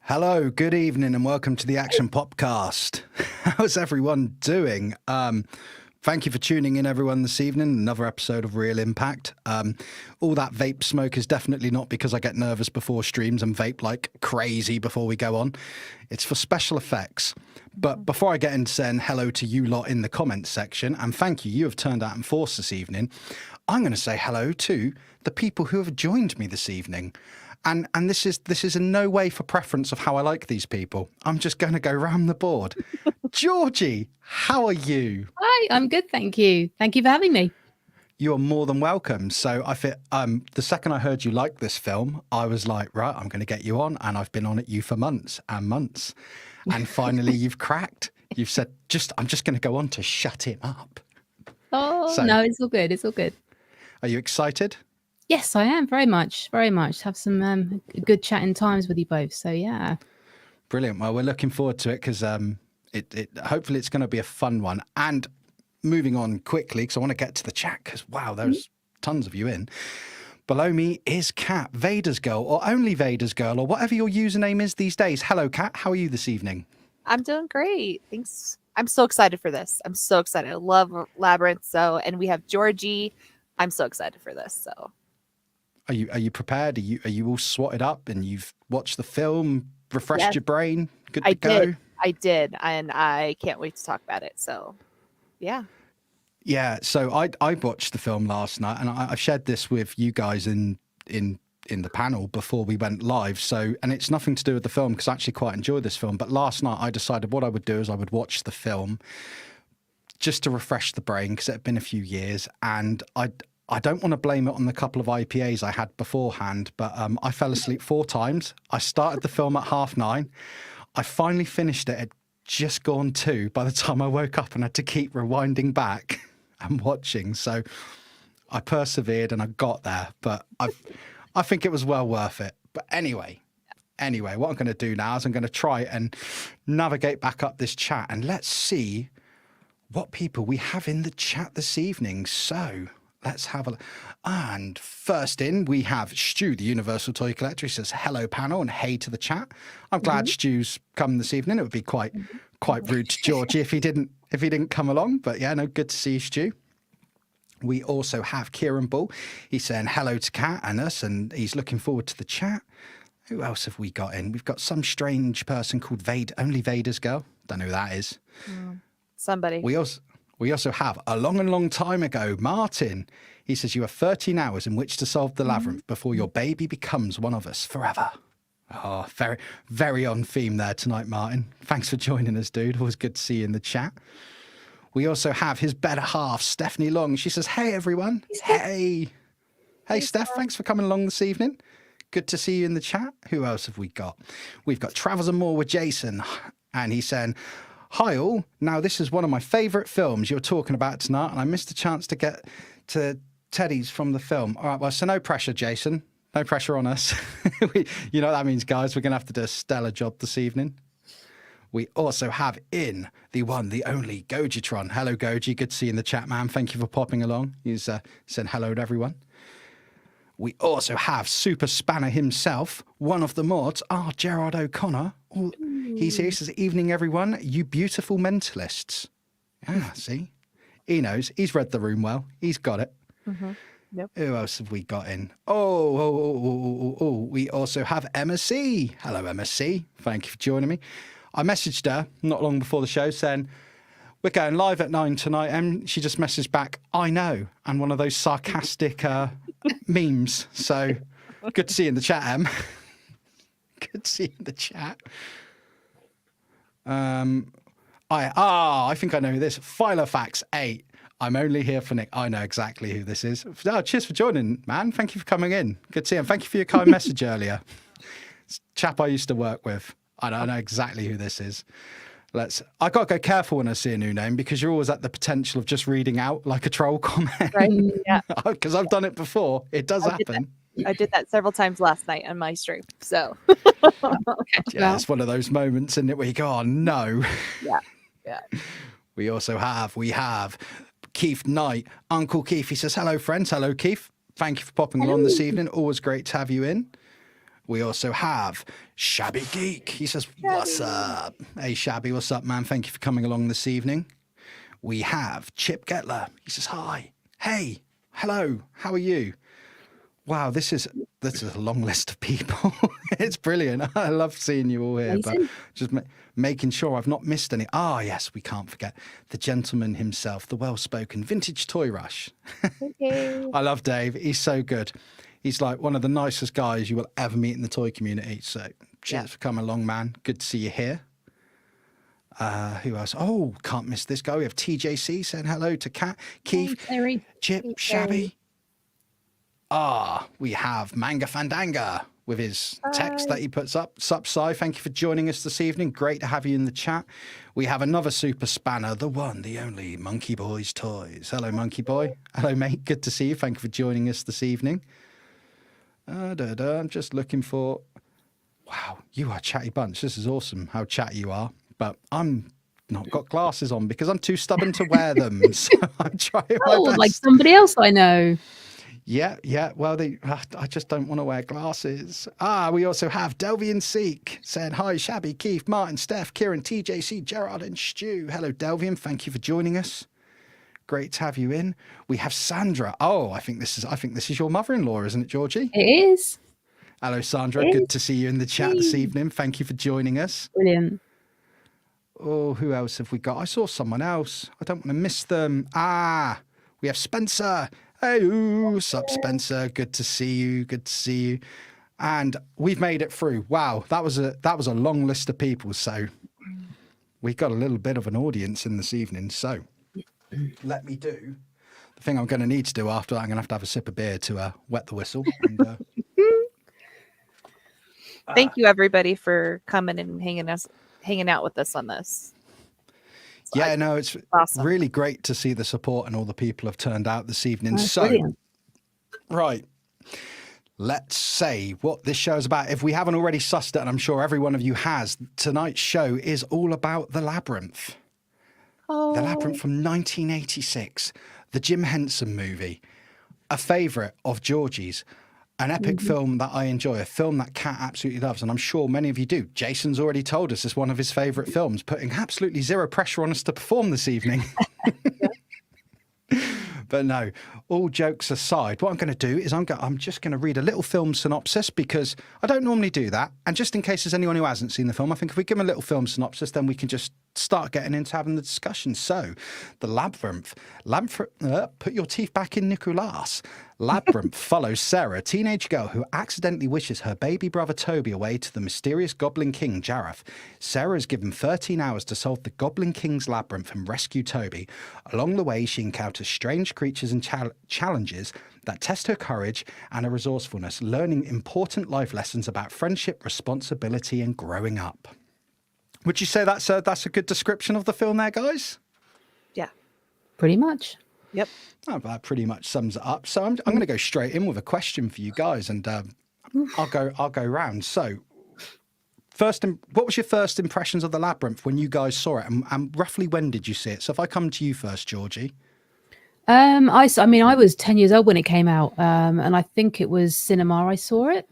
Hello, good evening, and welcome to the Action Popcast. How's everyone doing? Thank you for tuning in, everyone, this evening. Another episode of Real Impact. All that vape smoke is definitely not because I get nervous before streams and vape like crazy before we go on. It's for special effects. But before I get into saying hello to you lot in the comments section, and thank you, you have turned out in force this evening, I'm going to say hello to the people who have joined me this evening. And this is in no way for preference of how I like these people. I'm just going to go round the board. Georgie, how are you? Hi, I'm good, thank you. Thank you for having me. You are more than welcome. So the second I heard you like this film, I was like, right, I'm going to get you on. And I've been on at you for months and months. And finally you've cracked. You've said, I'm just going to go on to shut him up. Oh, so, no, it's all good. It's all good. Are you excited? Yes, I am. Very much. Very much. Have some good chatting times with you both. So, yeah. Brilliant. Well, we're looking forward to it because hopefully it's going to be a fun one. And moving on quickly, because I want to get to the chat because, wow, there's tons of you in. Below me is Kat, Vadersgirl, or only Vadersgirl, or whatever your username is these days. Hello, Kat. How are you this evening? I'm doing great. Thanks. I'm so excited for this. I'm so excited. I love Labyrinth. And we have Georgie. I'm so excited for this. So. Are you prepared? Are you all swatted up and you've watched the film, refreshed your brain? Good to go? I did. And I can't wait to talk about it. So, yeah. Yeah. So I watched the film last night and I shared this with you guys in the panel before we went live. So, and it's nothing to do with the film because I actually quite enjoyed this film. But last night I decided what I would do is I would watch the film just to refresh the brain because it had been a few years. And I don't want to blame it on the couple of IPAs I had beforehand, but I fell asleep 4 times. I started the film at 9:30. I finally finished it at just gone 2 by the time I woke up and had to keep rewinding back and watching. So I persevered and I got there, but I think it was well worth it. But anyway, what I'm going to do now is I'm going to try and navigate back up this chat and let's see what people we have in the chat this evening. So let's have a look. And first in, we have Stu, the Universal Toy Collector. He says, hello, panel, and hey to the chat. I'm glad Stu's come this evening. It would be quite rude to Georgie if he didn't come along. But yeah, no, good to see you, Stu. We also have Kieran Bull. He's saying hello to Kat and us, and he's looking forward to the chat. Who else have we got in? We've got some strange person called only Vadersgirl. Don't know who that is. Somebody. We also have, a long time ago, Martin. He says, you have 13 hours in which to solve the labyrinth before your baby becomes one of us forever. Oh, very, very on theme there tonight, Martin. Thanks for joining us, dude. Always good to see you in the chat. We also have his better half, Stephanie Long. She says, hey, everyone. Hey, Steph, thanks for coming along this evening. Good to see you in the chat. Who else have we got? We've got Travels and More with Jason. And he's saying, hi all, now this is one of my favourite films you're talking about tonight and I missed a chance to get to Teddy's from the film. All right, well, so no pressure, Jason. No pressure on us. You know what that means, guys. We're going to have to do a stellar job this evening. We also have in the one, the only, Gojitron. Hello, Goji. Good to see you in the chat, man. Thank you for popping along. He's saying hello to everyone. We also have Super Spanner himself, one of the mods, Gerard O'Connor. He's here. He says, evening, everyone. You beautiful mentalists. Ah, see? He knows. He's read the room well. He's got it. Yep. Who else have we got in? Oh, we also have Emma C. Hello, Emma C. Thank you for joining me. I messaged her not long before the show saying, we're going live at 9 tonight. And she just messaged back, I know. And one of those sarcastic memes. So good to see you in the chat, Em. Good to see you in the chat. I think I know who this. Filofax 8. I'm only here for Nick. I know exactly who this is. Oh, cheers for joining, man. Thank you for coming in. Good to see you. And thank you for your kind message earlier. It's a chap I used to work with. I know exactly who this is. I got to go careful when I see a new name because you're always at the potential of just reading out like a troll comment. Right. Yeah. Because I've done it before. It does happen. I did that several times last night on my stream. So yeah, it's one of those moments, isn't it, where you go, oh no. Yeah. We have Keith Knight, Uncle Keith. He says, hello, friends. Hello, Keith. Thank you for popping along this evening. Always great to have you in. We also have Shabby Geek. He says, "What's up?" Hey, Shabby, what's up, man? Thank you for coming along this evening. We have Chip Getler. He says, "Hi. Hey. Hello. How are you?" Wow, this is a long list of people. It's brilliant. I love seeing you all here, Amazing. but just making sure I've not missed any. Ah, yes, we can't forget the gentleman himself, the well-spoken Vintage Toy Rush. Okay. I love Dave. He's so good. He's like one of the nicest guys you will ever meet in the toy community. So cheers for coming along, man. Good to see you here. Who else? Oh, can't miss this guy. We have TJC saying hello to Kat, Keith, Terry. Chip, Shabby. We have Manga Fandanga with his text that he puts up. Sup, Si, thank you for joining us this evening. Great to have you in the chat. We have another super spanner, the one, the only Monkey Boy's Toys. Hello, Monkey Boy. Hello, mate. Good to see you. Thank you for joining us this evening. I'm just looking for... Wow, you are a chatty bunch. This is awesome how chatty you are. But I'm not got glasses on because I'm too stubborn to wear them. So I'm trying my best. Like somebody else I know. Yeah. Well, I just don't want to wear glasses. We also have Delvian Seek saying, "Hi, Shabby, Keith, Martin, Steph, Kieran, TJC, Gerard, and Stu." Hello, Delvian. Thank you for joining us. Great to have you in. We have Sandra. Oh, I think this is your mother-in-law, isn't it, Georgie? It is. Hello, Sandra. Good to see you in the chat this evening. Thank you for joining us. Brilliant. Oh, who else have we got? I saw someone else. I don't want to miss them. We have Spencer. Hey, sup, Spencer? Good to see you. Good to see you. And we've made it through. Wow, that was a long list of people. So we got a little bit of an audience in this evening. So let me do the thing I'm going to need to do after that. I'm going to have a sip of beer to wet the whistle. And, Thank you, everybody, for coming and hanging out with us on this. It's awesome. Really great to see the support and all the people have turned out this evening. Brilliant. Right. Let's say what this show is about. If we haven't already sussed it, and I'm sure every one of you has, tonight's show is all about The Labyrinth. Oh. The Labyrinth from 1986, the Jim Henson movie, a favourite of Georgie's, an epic film that I enjoy, a film that Kat absolutely loves, and I'm sure many of you do. Jason's already told us it's one of his favourite films, putting absolutely zero pressure on us to perform this evening. But no, all jokes aside, what I'm going to do is I'm just going to read a little film synopsis because I don't normally do that. And just in case there's anyone who hasn't seen the film, I think if we give them a little film synopsis, then we can just start getting into having the discussion. So, The Labyrinth. Put your teeth back in, Nicolas. Labyrinth follows Sarah, a teenage girl who accidentally wishes her baby brother Toby away to the mysterious Goblin King, Jareth. Sarah is given 13 hours to solve the Goblin King's labyrinth and rescue Toby. Along the way, she encounters strange creatures and challenges that test her courage and her resourcefulness, learning important life lessons about friendship, responsibility, and growing up. Would you say that's a good description of the film there, guys? Yeah. Pretty much. Yep. Oh, that pretty much sums it up. So I'm going to go straight in with a question for you guys, and I'll go round. So, what was your first impressions of The Labyrinth when you guys saw it, and roughly when did you see it? So if I come to you first, Georgie. I was 10 years old when it came out, and I think it was cinema I saw it.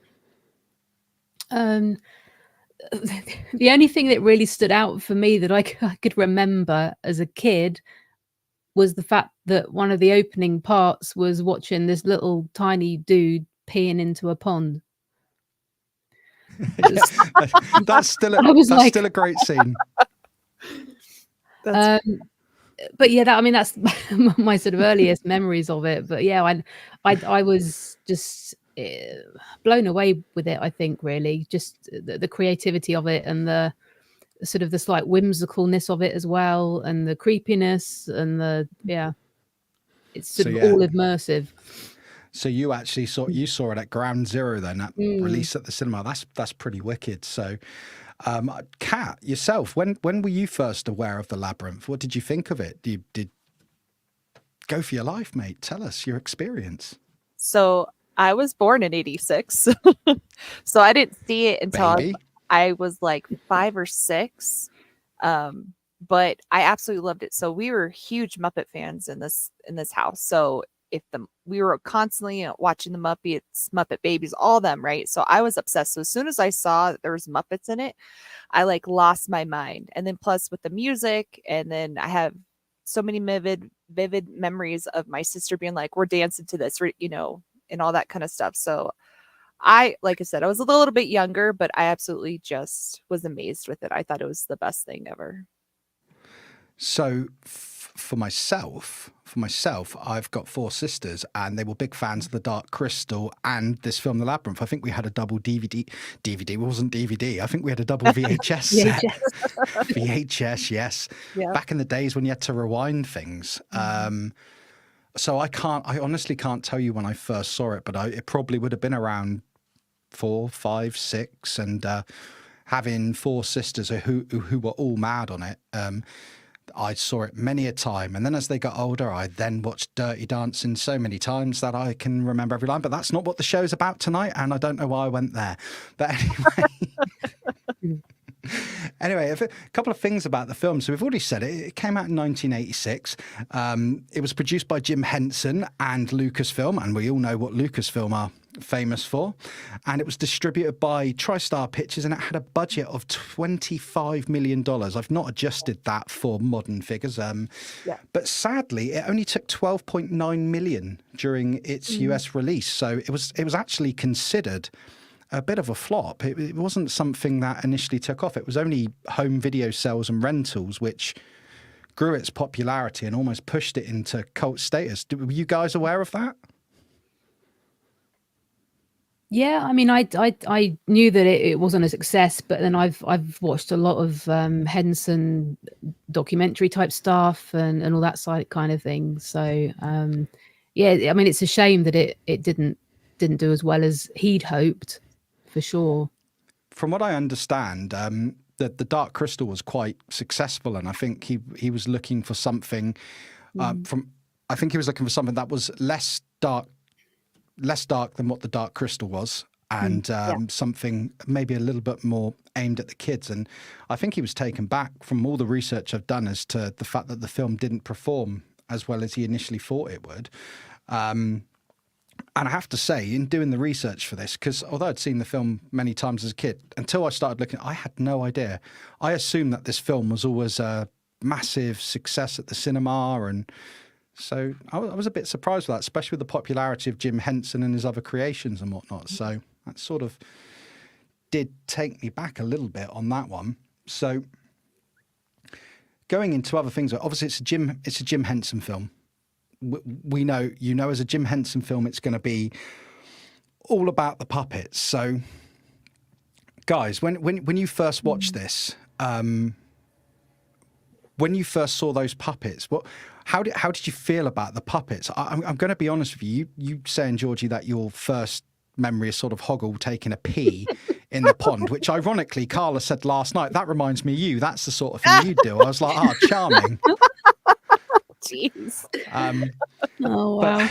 The only thing that really stood out for me that I could remember as a kid was the fact that one of the opening parts was watching this little tiny dude peeing into a pond. That's still a great scene. But yeah, that's my sort of earliest memories of it. But yeah, I was just blown away with it. I think really just the creativity of it and the sort of the slight whimsicalness of it as well, and the creepiness and it's sort of all immersive. So you actually saw it at ground zero then, at release at the cinema. That's pretty wicked. So Kat, yourself, when were you first aware of The Labyrinth? What did you think of it? Did go for your life, mate? Tell us your experience. So I was born in 86. So I didn't see it until I was like 5 or 6. But I absolutely loved it. So we were huge Muppet fans in this house. So if we were constantly watching the Muppets, Muppet Babies, all them, right? So I was obsessed. So as soon as I saw that there was Muppets in it, I like lost my mind. And then plus with the music, and then I have so many vivid memories of my sister being like, we're dancing to this, you know, and all that kind of stuff. So like I said, I was a little bit younger, but I absolutely just was amazed with it. I thought it was the best thing ever. So for myself, I've got 4 sisters, and they were big fans of The Dark Crystal and this film, The Labyrinth. I think we had a double DVD. It wasn't DVD. I think we had a double VHS set. VHS, yes. Yeah. Back in the days when you had to rewind things. So I honestly can't tell you when I first saw it, but it probably would have been around 4, 5, 6, and having 4 sisters who were all mad on it. I saw it many a time, and then as they got older, I then watched Dirty Dancing so many times that I can remember every line. But that's not what the show's about tonight, and I don't know why I went there. But anyway. Anyway, a couple of things about the film. So we've already said it. It came out in 1986. It was produced by Jim Henson and Lucasfilm, and we all know what Lucasfilm are famous for. And it was distributed by TriStar Pictures, and it had a budget of $25 million. I've not adjusted that for modern figures. But sadly, it only took 12.9 million during its US release. So it was actually considered a bit of a flop. It wasn't something that initially took off. It was only home video sales and rentals which grew its popularity and almost pushed it into cult status. Were you guys aware of that? Yeah, I mean, I knew that it wasn't a success, but then I've watched a lot of Henson documentary type stuff and all that side kind of thing. So yeah, I mean, it's a shame that it didn't do as well as he'd hoped, for sure. From what I understand, the Dark Crystal was quite successful, and I think he was looking for something I think he was looking for something that was less dark than what the Dark Crystal was, and something maybe a little bit more aimed at the kids. And I think he was taken back from all the research I've done as to the fact that the film didn't perform as well as he initially thought it would. And I have to say, in doing the research for this, because although I'd seen the film many times as a kid, until I started looking, I had no idea. I assumed that this film was always a massive success at the cinema, and so I was a bit surprised with that, especially with the popularity of Jim Henson and his other creations and whatnot. So that sort of did take me back a little bit on that one. So going into other things, obviously it's a Jim Henson film. We know, as a Jim Henson film, it's going to be all about the puppets. So, guys, when you first watched this, when you first saw those puppets, how did you feel about the puppets? I'm going to be honest with you. You saying, Georgie, that your first memory is sort of Hoggle taking a pee in the pond, which ironically Carla said last night. That reminds me of you. That's the sort of thing you do. I was like, charming. Jeez. Oh wow!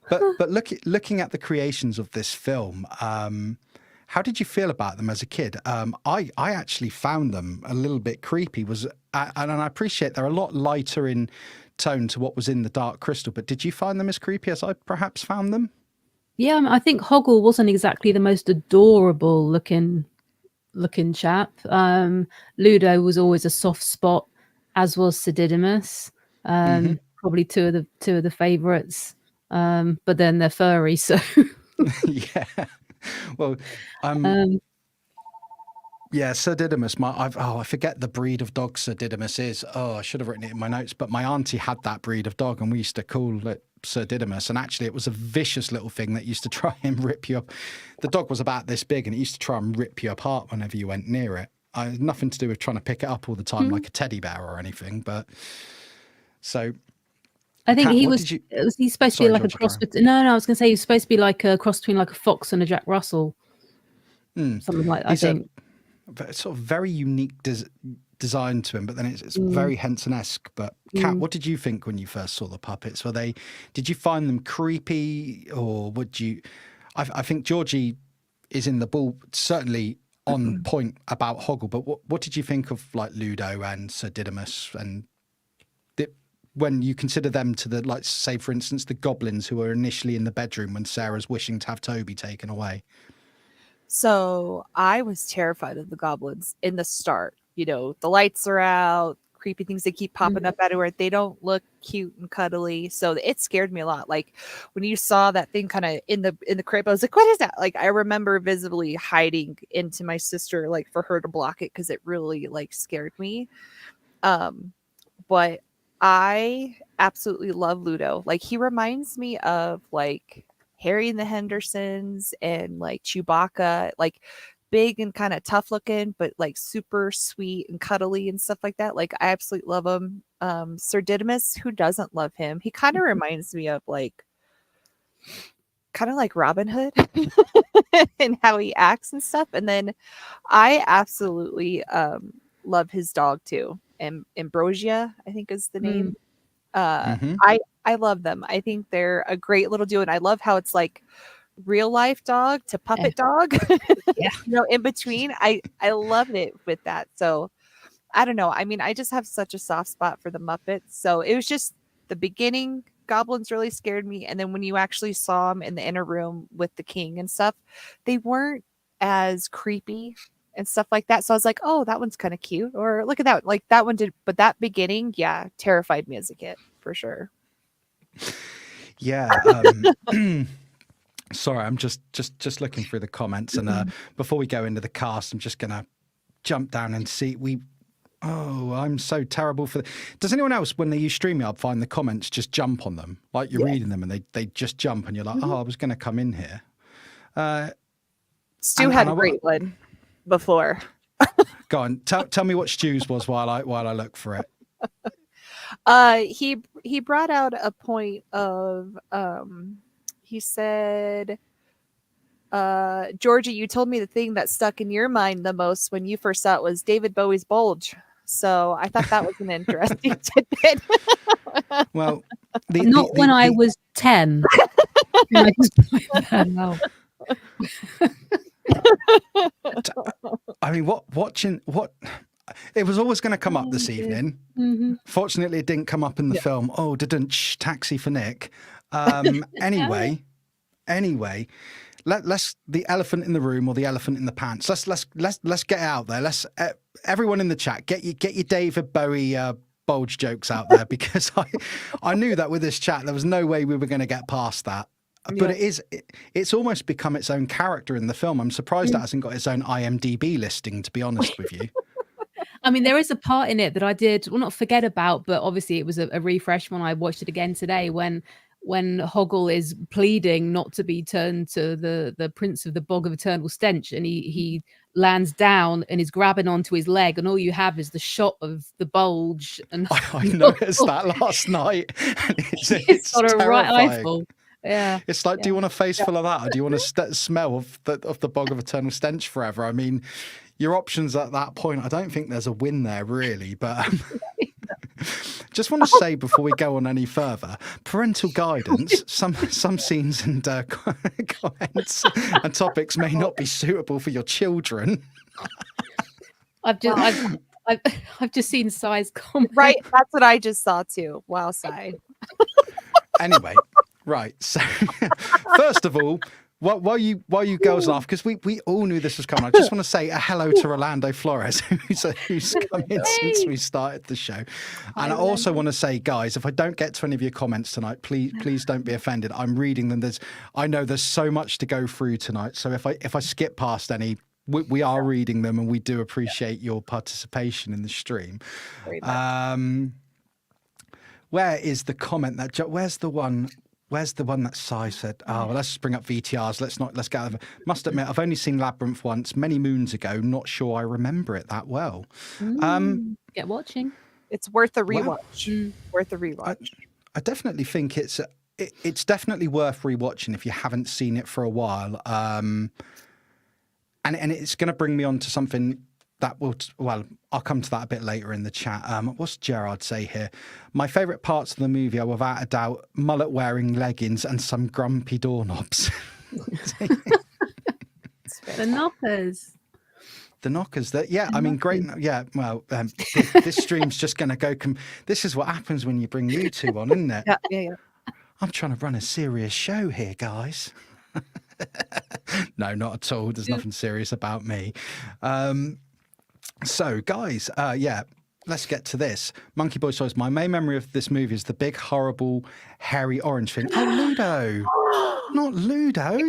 But looking at the creations of this film, how did you feel about them as a kid? I actually found them a little bit creepy. And I appreciate they're a lot lighter in tone to what was in the Dark Crystal. But did you find them as creepy as I perhaps found them? Yeah, I think Hoggle wasn't exactly the most adorable looking chap. Ludo was always a soft spot, as was Sir Didymus. Probably two of the favorites, but then they're furry, so yeah. Well, yeah, Sir Didymus. I forget the breed of dog Sir Didymus is. Oh, I should have written it in my notes. But my auntie had that breed of dog, and we used to call it Sir Didymus. And actually, it was a vicious little thing that used to try and rip you up. The dog was about this big, and it used to try and rip you apart whenever you went near it. Nothing to do with trying to pick it up all the time like a teddy bear or anything, but so. I think he's supposed to be like a cross between. No, I was going to say he's supposed to be like a cross between like a fox and a Jack Russell, something like that. I think a sort of very unique design to him, but then it's very Henson-esque. But Kat, what did you think when you first saw the puppets? Did you find them creepy, or would you? I think Georgie is in the ball, certainly on point about Hoggle. But what did you think of like Ludo and Sir Didymus and when you consider them to the, like, say, for instance, the goblins who were initially in the bedroom when Sarah's wishing to have Toby taken away? So I was terrified of the goblins in the start. You know, the lights are out, creepy things they keep popping up everywhere. They don't look cute and cuddly, so it scared me a lot. Like when you saw that thing kind of in the crib, I was like, "What is that?" Like I remember visibly hiding into my sister, like for her to block it because it really like scared me. But I absolutely love Ludo. Like he reminds me of like Harry and the Hendersons and like Chewbacca, like big and kind of tough looking, but like super sweet and cuddly and stuff like that. Like I absolutely love him. Sir Didymus, who doesn't love him? He kind of reminds me of like kind of like Robin Hood and how he acts and stuff. And then I absolutely love his dog too. And Ambrosia, I think is the name. I love them. I think they're a great little duo, and I love how it's like real life dog to puppet dog. Yeah. You know, in between. I loved it with that. So I don't know. I mean, I just have such a soft spot for the Muppets. So it was just the beginning. Goblins really scared me, and then when you actually saw them in the inner room with the king and stuff, they weren't as creepy and stuff like that. So I was like, oh, that one's kind of cute. Or look at that. Like that one did. But that beginning, yeah, terrified me as a kid for sure. Yeah. Sorry, I'm just looking through the comments. And before we go into the cast, I'm just going to jump down and see. I'm so terrible for Does anyone else, when they use StreamYard, find the comments, just jump on them? Like you're reading them and they just jump and you're like, oh, I was going to come in here. Stu had a great one before. Go on, tell me what Stu's was while I look for it. He brought out a point of he said, Georgie, you told me the thing that stuck in your mind the most when you first saw it was David Bowie's bulge. So I thought that was an interesting tidbit. Well, when I was 10. I just no. I mean, what it was always going to come up this evening. Fortunately, it didn't come up in the film. Oh, taxi for Nick. Anyway, let's the elephant in the room or the elephant in the pants. Let's get it out there. Let's everyone in the chat get your David Bowie bulge jokes out there, because I knew that with this chat there was no way we were going to get past that. But it's almost become its own character in the film. I'm surprised it hasn't got its own IMDb listing, to be honest with you. I mean, there is a part in it that I did, well, not forget about, but obviously it was a refresh when I watched it again today, when Hoggle is pleading not to be turned to the Prince of the Bog of Eternal Stench, and he lands down and is grabbing onto his leg, and all you have is the shot of the bulge. And I noticed that last night. It's got a right terrifying. eyeful. Yeah, it's like, do you want a face full of that, or do you want to smell of the Bog of Eternal Stench forever? I mean, your options at that point, I don't think there's a win there really, but just want to say before we go on any further, parental guidance, some scenes and comments and topics may not be suitable for your children. I've just seen Sai's comment. Right, that's what I just saw too. Wow, Sai. Anyway, right. So first of all, while you girls laugh, because we all knew this was coming, I just want to say a hello to Rolando Flores, who's come in since we started the show. And I also want to say, guys, if I don't get to any of your comments tonight, please don't be offended. I'm reading them. I know there's so much to go through tonight, so if I skip past any, we are reading them, and we do appreciate your participation in the stream. Where is the comment that? Where's the one that Sai said? Oh, well, let's just bring up VTRs. Let's get out of it. Must admit, I've only seen Labyrinth once, many moons ago. Not sure I remember it that well. Get watching. It's worth a rewatch. Worth a rewatch. I definitely think it's definitely worth rewatching if you haven't seen it for a while. And it's going to bring me on to something that I'll come to that a bit later in the chat. What's Gerard say here? My favourite parts of the movie are without a doubt mullet-wearing leggings and some grumpy doorknobs. The knockers. The Knockers. That I mean, great. Yeah, well, this stream's just going to go. This is what happens when you bring you two on, isn't it? Yeah. I'm trying to run a serious show here, guys. No, not at all. There's nothing serious about me. So, guys, let's get to this. Monkey Boy Stories. My main memory of this movie is the big, horrible, hairy orange thing. Oh, Ludo. Not Ludo.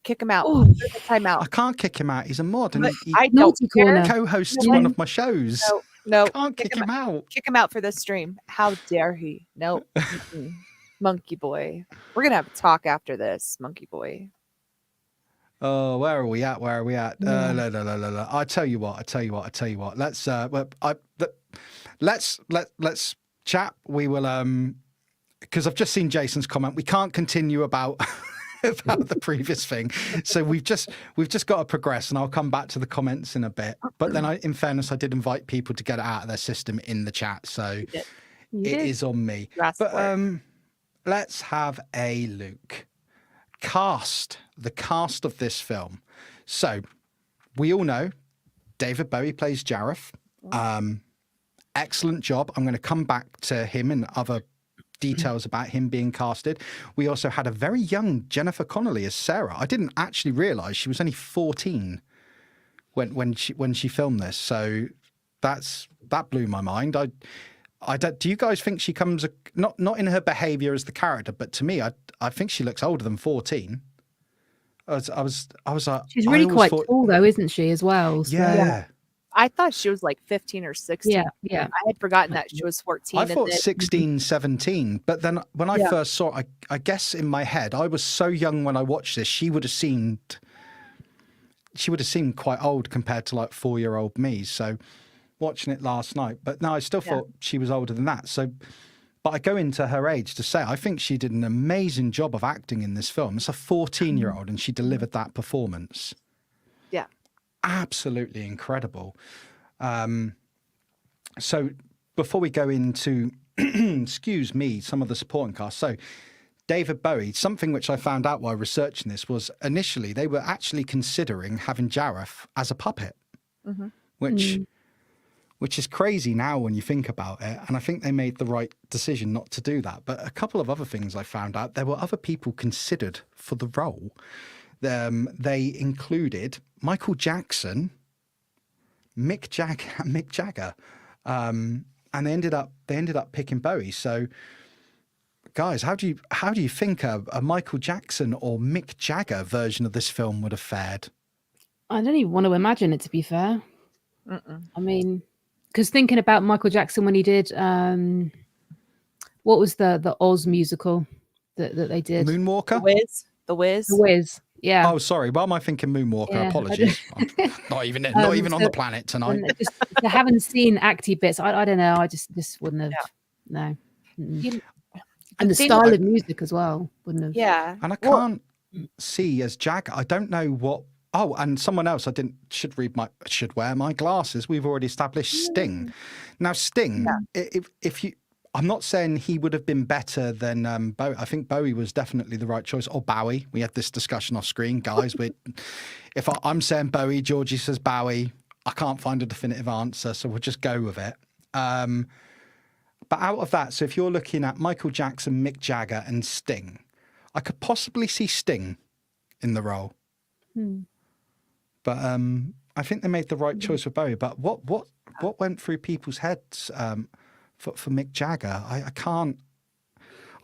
Kick him out. Oh. Time out. I can't kick him out. He's a mod. And he I don't Naughty care. corner. co-hosts No, one of my shows. No. Can't kick him out. Kick him out for this stream. How dare he? No. Monkey Boy. We're going to have a talk after this, Monkey Boy. Oh, where are we at? No. I tell you what. Let's chat. We will because I've just seen Jason's comment. We can't continue about about the previous thing. So we've just got to progress, and I'll come back to the comments in a bit. But then in fairness, I did invite people to get it out of their system in the chat. So it is on me. But let's have a look. The cast of this film. So we all know David Bowie plays Jareth. Excellent job. I'm going to come back to him and other details about him being casted. We also had a very young Jennifer Connelly as Sarah. I didn't actually realize she was only 14 when she filmed this. So that blew my mind. I don't, do you guys think she comes not in her behavior as the character, but to me, I think she looks older than 14. I was like, she's really quite tall though, isn't she, as well? So. Yeah. I thought she was like 15 or 16. Yeah. I had forgotten that she was 14. I thought 16, 17. But then when I first saw it, I guess in my head, I was so young when I watched this, she would have seemed quite old compared to like 4-year-old me. So watching it last night, but no, I still thought she was older than that. So, but I go into her age to say, I think she did an amazing job of acting in this film. It's a 14-year-old and she delivered that performance. Yeah. Absolutely incredible. So before we go into, excuse me, some of the supporting cast. So David Bowie, something which I found out while researching this was initially they were actually considering having Jareth as a puppet, which is crazy now when you think about it. And I think they made the right decision not to do that. But a couple of other things I found out, there were other people considered for the role. They included Michael Jackson, Mick Jagger, and they ended up picking Bowie. So, guys, how do you think a Michael Jackson or Mick Jagger version of this film would have fared? I don't even want to imagine it, to be fair. I mean, because thinking about Michael Jackson when he did, what was the Oz musical that they did? Moonwalker? The Wiz. The Wiz. Yeah. Oh, sorry. Why am I thinking Moonwalker? Yeah, Apologies. I'm not even on the planet tonight. I haven't seen acty bits. I don't know. I just wouldn't have. No. And the style of music as well wouldn't have. Yeah. And I can't see as Jagger. I don't know what. Oh, and someone else should wear my glasses. We've already established Sting. Now, Sting, if you, I'm not saying he would have been better than Bowie. I think Bowie was definitely the right choice. Or Bowie. We had this discussion off screen, guys. If I'm saying Bowie, Georgie says Bowie. I can't find a definitive answer, so we'll just go with it. But out of that, so if you're looking at Michael Jackson, Mick Jagger, and Sting, I could possibly see Sting in the role. But I think they made the right choice for Bowie. But what went through people's heads for Mick Jagger? I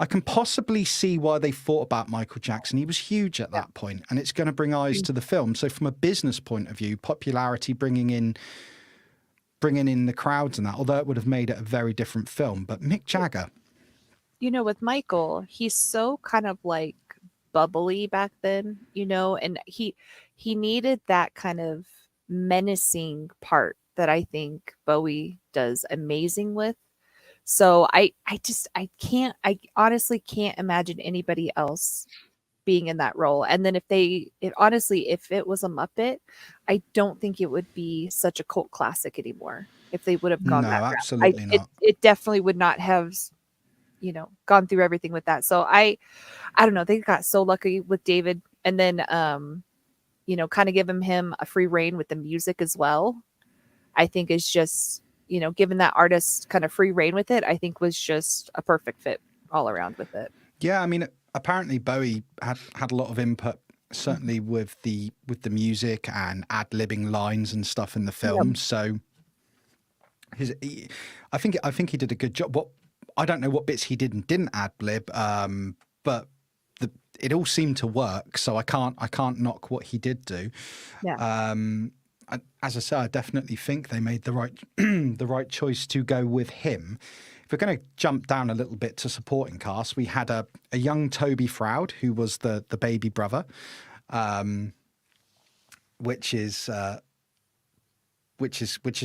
can possibly see why they thought about Michael Jackson. He was huge at that point, and it's going to bring eyes to the film. So from a business point of view, popularity, bringing in the crowds and that, although it would have made it a very different film. But Mick Jagger. You know, with Michael, he's so kind of like bubbly back then, and he needed that kind of menacing part that I think Bowie does amazing with. So I honestly can't imagine anybody else being in that role. And then if it was a Muppet, I don't think it would be such a cult classic anymore if they would have gone that route. Absolutely not. It definitely would not have, gone through everything with that. So I don't know. They got so lucky with David. And then, kind of giving him a free reign with the music as well, I think is just, giving that artist kind of free reign with it, I think was just a perfect fit all around with it. Yeah, I mean, apparently Bowie had a lot of input, certainly with the music and ad-libbing lines and stuff in the film. Yep. So I think he did a good job. I don't know what bits he did and didn't ad-lib, but it all seemed to work. So I can't knock what he did do. Yeah. As I say, I definitely think they made the right the right choice to go with him. If we're going to jump down a little bit to supporting cast, we had a young Toby Froud, who was the baby brother, which is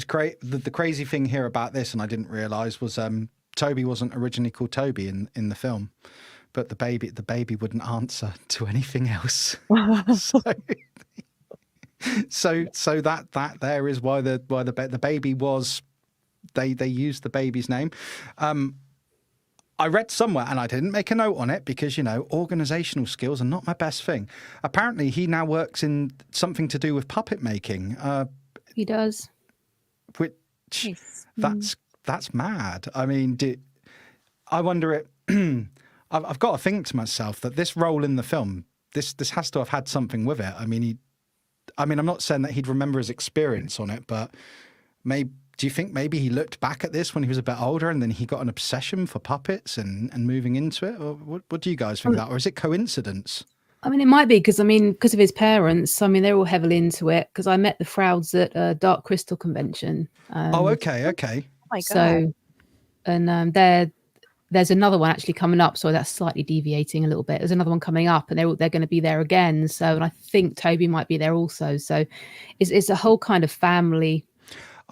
great. The crazy thing here about this, and I didn't realise, was Toby wasn't originally called Toby in the film, but the baby wouldn't answer to anything else. So that there is why the baby was. They used the baby's name. I read somewhere, and I didn't make a note on it because, organisational skills are not my best thing. Apparently, he now works in something to do with puppet making. He does. Which Nice. that's mad. I mean, I wonder it. I've got to think to myself that this role in the film, this has to have had something with it. I mean, I'm not saying that he'd remember his experience on it, but do you think maybe he looked back at this when he was a bit older and then he got an obsession for puppets and moving into it? Or what do you guys think of that? Or is it coincidence? I mean, it might be because of his parents. I mean, they're all heavily into it because I met the Frouds at a Dark Crystal convention. Okay. Oh my God. So, and there's another one actually coming up. So that's slightly deviating a little bit. There's another one coming up, and they're going to be there again. So, and I think Toby might be there also. So, it's a whole kind of family.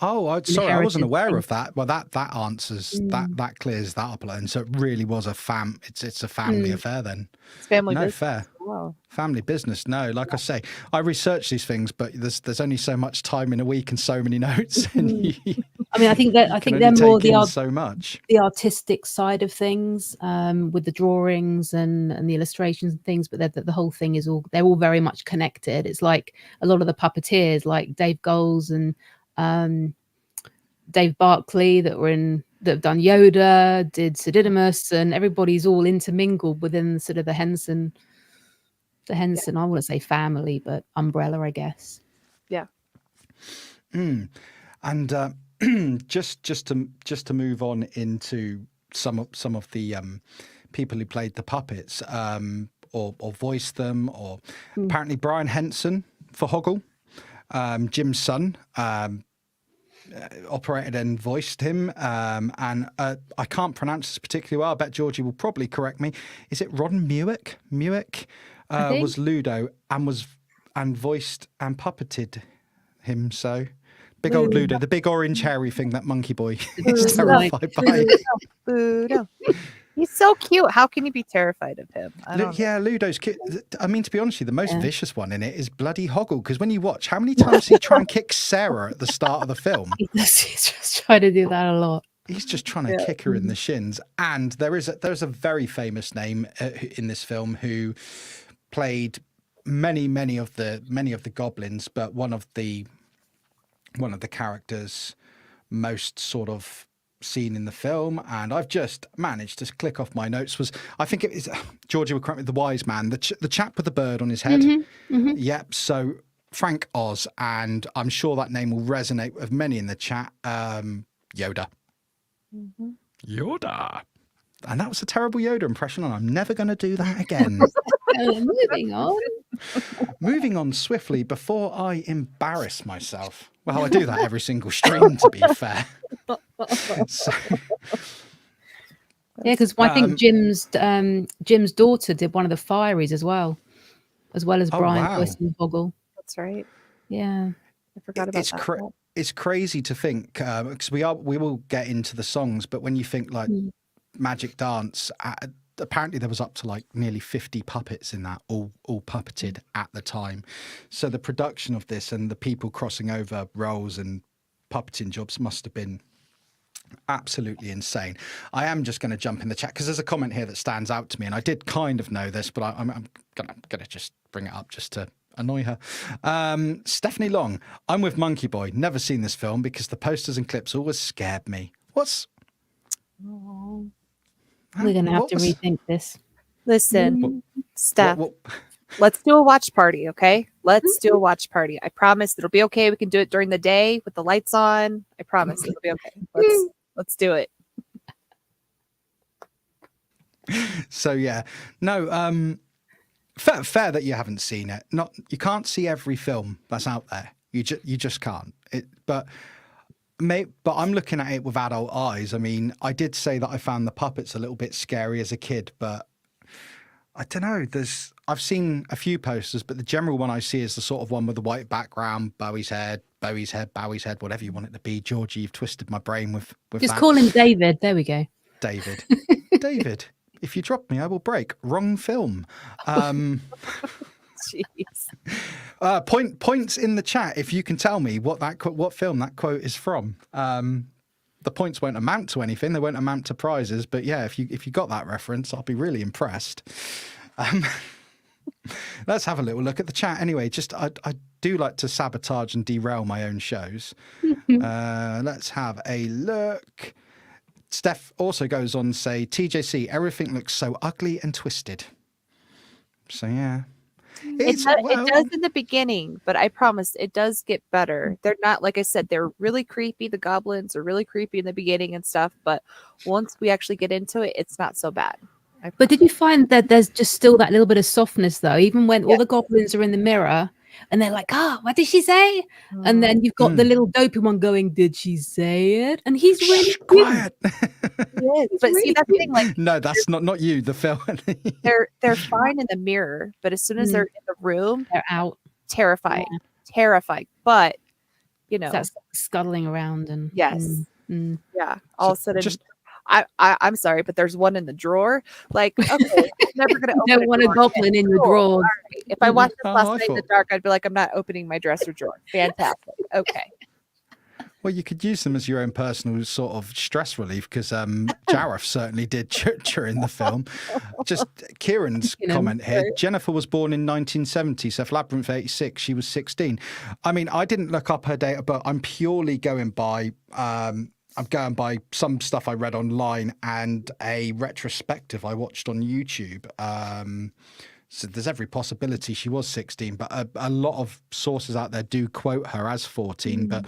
Oh, sorry, I wasn't aware thing. of that. Well, that answers that clears that up. And so it really was it's a family affair then. It's family No, business. fair. Wow. Family business. No, like I say, I research these things, but there's only so much time in a week and so many notes. And I mean, I think they're more so much. the artistic side of things, with the drawings and the illustrations and things. But the whole thing is they're all very much connected. It's like a lot of the puppeteers, like Dave Goles and Dave Barkley, that have done Yoda, did Sid Didymus, and everybody's all intermingled within sort of the Henson. I want to say family, but umbrella, I guess. Yeah. And just to move on into some of the people who played the puppets or voiced them, or apparently Brian Henson for Hoggle, Jim's son, operated and voiced him, and I can't pronounce this particularly well. I bet Georgie will probably correct me. Is it Ron Muick? Was Ludo and voiced and puppeted him. So big old Ludo, the big orange hairy thing that Monkey Boy is terrified by. Ludo. He's so cute. How can you be terrified of him? Yeah, Ludo's cute. I mean, to be honest with you, the most vicious one in it is bloody Hoggle, because when you watch, how many times does he try and kick Sarah at the start of the film? He's just trying to do that a lot. He's just trying to kick her in the shins. And there's a very famous name in this film who played many of the goblins, but one of the characters most sort of seen in the film, and I've just managed to click off my notes, was, I think it is, Georgie would correct me, the wise man, the chap with the bird on his head. Yep. So Frank Oz, and I'm sure that name will resonate with many in the chat. Yoda. Yoda. And that was a terrible Yoda impression, and I'm never going to do that again. Moving on swiftly before I embarrass myself. Well, I do that every single stream, to be fair. So, yeah, because I think Jim's daughter did one of the Fireys as well as Brian voicing Boggle. That's right. Yeah, I forgot about that. It's crazy to think, because we will get into the songs, but when you think like Magic Dance, apparently there was up to like nearly 50 puppets in that, all puppeted at the time. So the production of this and the people crossing over roles and puppeting jobs must have been absolutely insane. I am just going to jump in the chat because there's a comment here that stands out to me, and I did kind of know this, but I'm gonna just bring it up just to annoy her. Stephanie Long, I'm with Monkey Boy. Never seen this film because the posters and clips always scared me. What's... Oh. We're going to have What to was- rethink this. Listen, Steph, what- let's do a watch party, okay? Let's do a watch party. I promise it'll be okay. We can do it during the day with the lights on. I promise it'll be okay. Let's do it. So yeah, no. Fair that you haven't seen it. You can't see every film that's out there. You just can't. But I'm looking at it with adult eyes. I mean, I did say that I found the puppets a little bit scary as a kid, but I don't know. I've seen a few posters, but the general one I see is the sort of one with the white background, Bowie's head, whatever you want it to be. Georgie, you've twisted my brain with Just that. call him David. There we go. David. If you drop me, I will break. Wrong film. Jeez. Points in the chat if you can tell me what film that quote is from. The points won't amount to anything. They won't amount to prizes. But yeah, if you got that reference, I'll be really impressed. Let's have a little look at the chat. Anyway, I do like to sabotage and derail my own shows. Let's have a look. Steph also goes on to say, TJC, everything looks so ugly and twisted. So yeah. It does in the beginning, but I promise it does get better. They're not, like I said, they're really creepy. The goblins are really creepy in the beginning and stuff, but once we actually get into it, it's not so bad. But did you find that there's just still that little bit of softness, though, even when all the goblins are in the mirror and they're like, what did she say? And then you've got the little dopey one going, did she say it? And he's really quiet. Yes, but see, that's the thing, like, no, that's not you, the film. they're fine in the mirror, but as soon as they're in the room, they're out. Terrifying. But that's scuttling around and yes. Yeah. All of a sudden, just... I'm sorry, but there's one in the drawer. Like, okay, I'm never gonna open you don't want a goblin in your drawer. Right. If I watched this last night in the dark, I'd be like, I'm not opening my dresser drawer. Fantastic. Okay. Well, you could use them as your own personal sort of stress relief because Jareth certainly did during the film. Just Kieran's comment here. Jennifer was born in 1970, so for Labyrinth 86, she was 16. I mean, I didn't look up her date, but I'm purely going by... I'm going by some stuff I read online and a retrospective I watched on YouTube. So there's every possibility she was 16, but a lot of sources out there do quote her as 14, but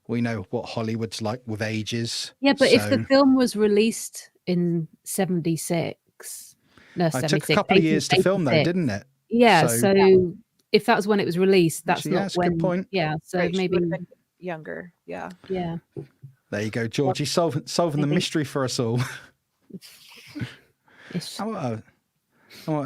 we know what Hollywood's like with ages. Yeah, but if the film was released in 76... No, it 76, took a couple of years to film though, didn't it? Yeah, so if that's when it was released, that's actually, not when... a good point. Yeah, so Right, maybe... younger, yeah. Yeah. There you go, Georgie, solving the mystery for us all. What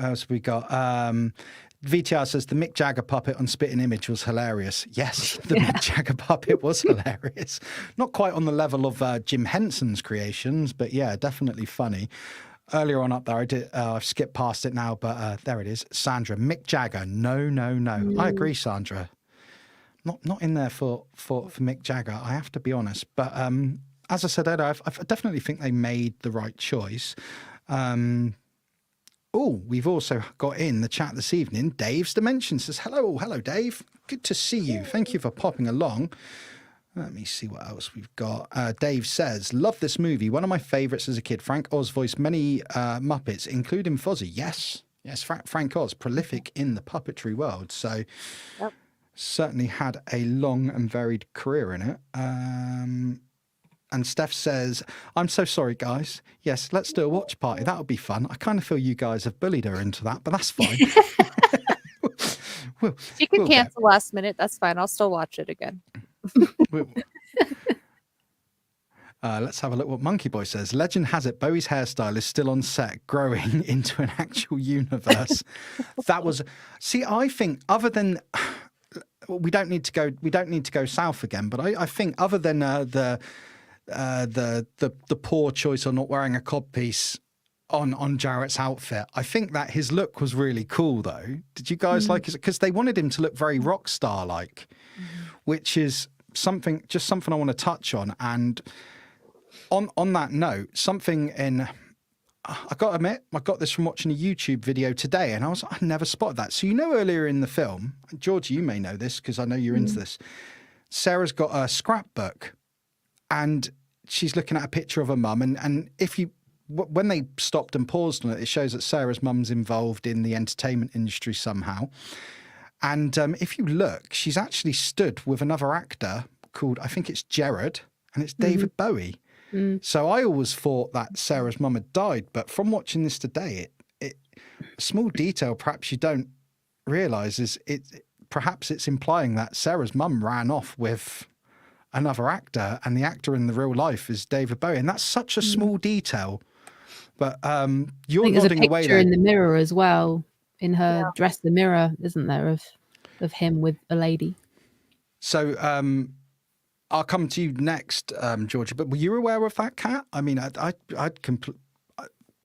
else have we got? VTR says the Mick Jagger puppet on Spitting Image was hilarious. Yes, the Mick Jagger puppet was hilarious. Not quite on the level of Jim Henson's creations, but yeah, definitely funny. Earlier on up there, I've skipped past it now, but there it is. Sandra, Mick Jagger. No. I agree, Sandra. Not in there for Mick Jagger, I have to be honest. But as I said earlier, I definitely think they made the right choice. We've also got in the chat this evening, Dave's Dimension says, hello, Dave. Good to see you. Thank you for popping along. Let me see what else we've got. Dave says, love this movie. One of my favourites as a kid. Frank Oz voiced many Muppets, including Fozzie. Yes, Frank Oz, prolific in the puppetry world. So... Yep. Certainly had a long and varied career in it. And Steph says, I'm so sorry, guys. Yes, let's do a watch party. That would be fun. I kind of feel you guys have bullied her into that, but that's fine. You can cancel last minute. That's fine. I'll still watch it again. Let's have a look what Monkey Boy says. Legend has it Bowie's hairstyle is still on set, growing into an actual universe. I think other than... We don't need to go south again, but I think other than the poor choice of not wearing a codpiece on Jarrett's outfit, I think that his look was really cool though. Did you guys like it? Because they wanted him to look very rock star like, which is something I want to touch on. And on that note, something in I got to admit, I got this from watching a YouTube video today, and I never spotted that. So earlier in the film, George, you may know this because I know you're into this. Sarah's got a scrapbook, and she's looking at a picture of her mum, and when they stopped and paused on it, it shows that Sarah's mum's involved in the entertainment industry somehow. And if you look, she's actually stood with another actor called, I think it's Jared, and it's David Bowie. So I always thought that Sarah's mum had died, but from watching this today, a small detail perhaps you don't realise is perhaps it's implying that Sarah's mum ran off with another actor, and the actor in the real life is David Bowie, and that's such a small detail. But you're nodding away there. There's a picture in the mirror as well, in her dress. The mirror, isn't there, of him with a lady? So I'll come to you next, Georgia. But were you aware of that, Kat? I mean, the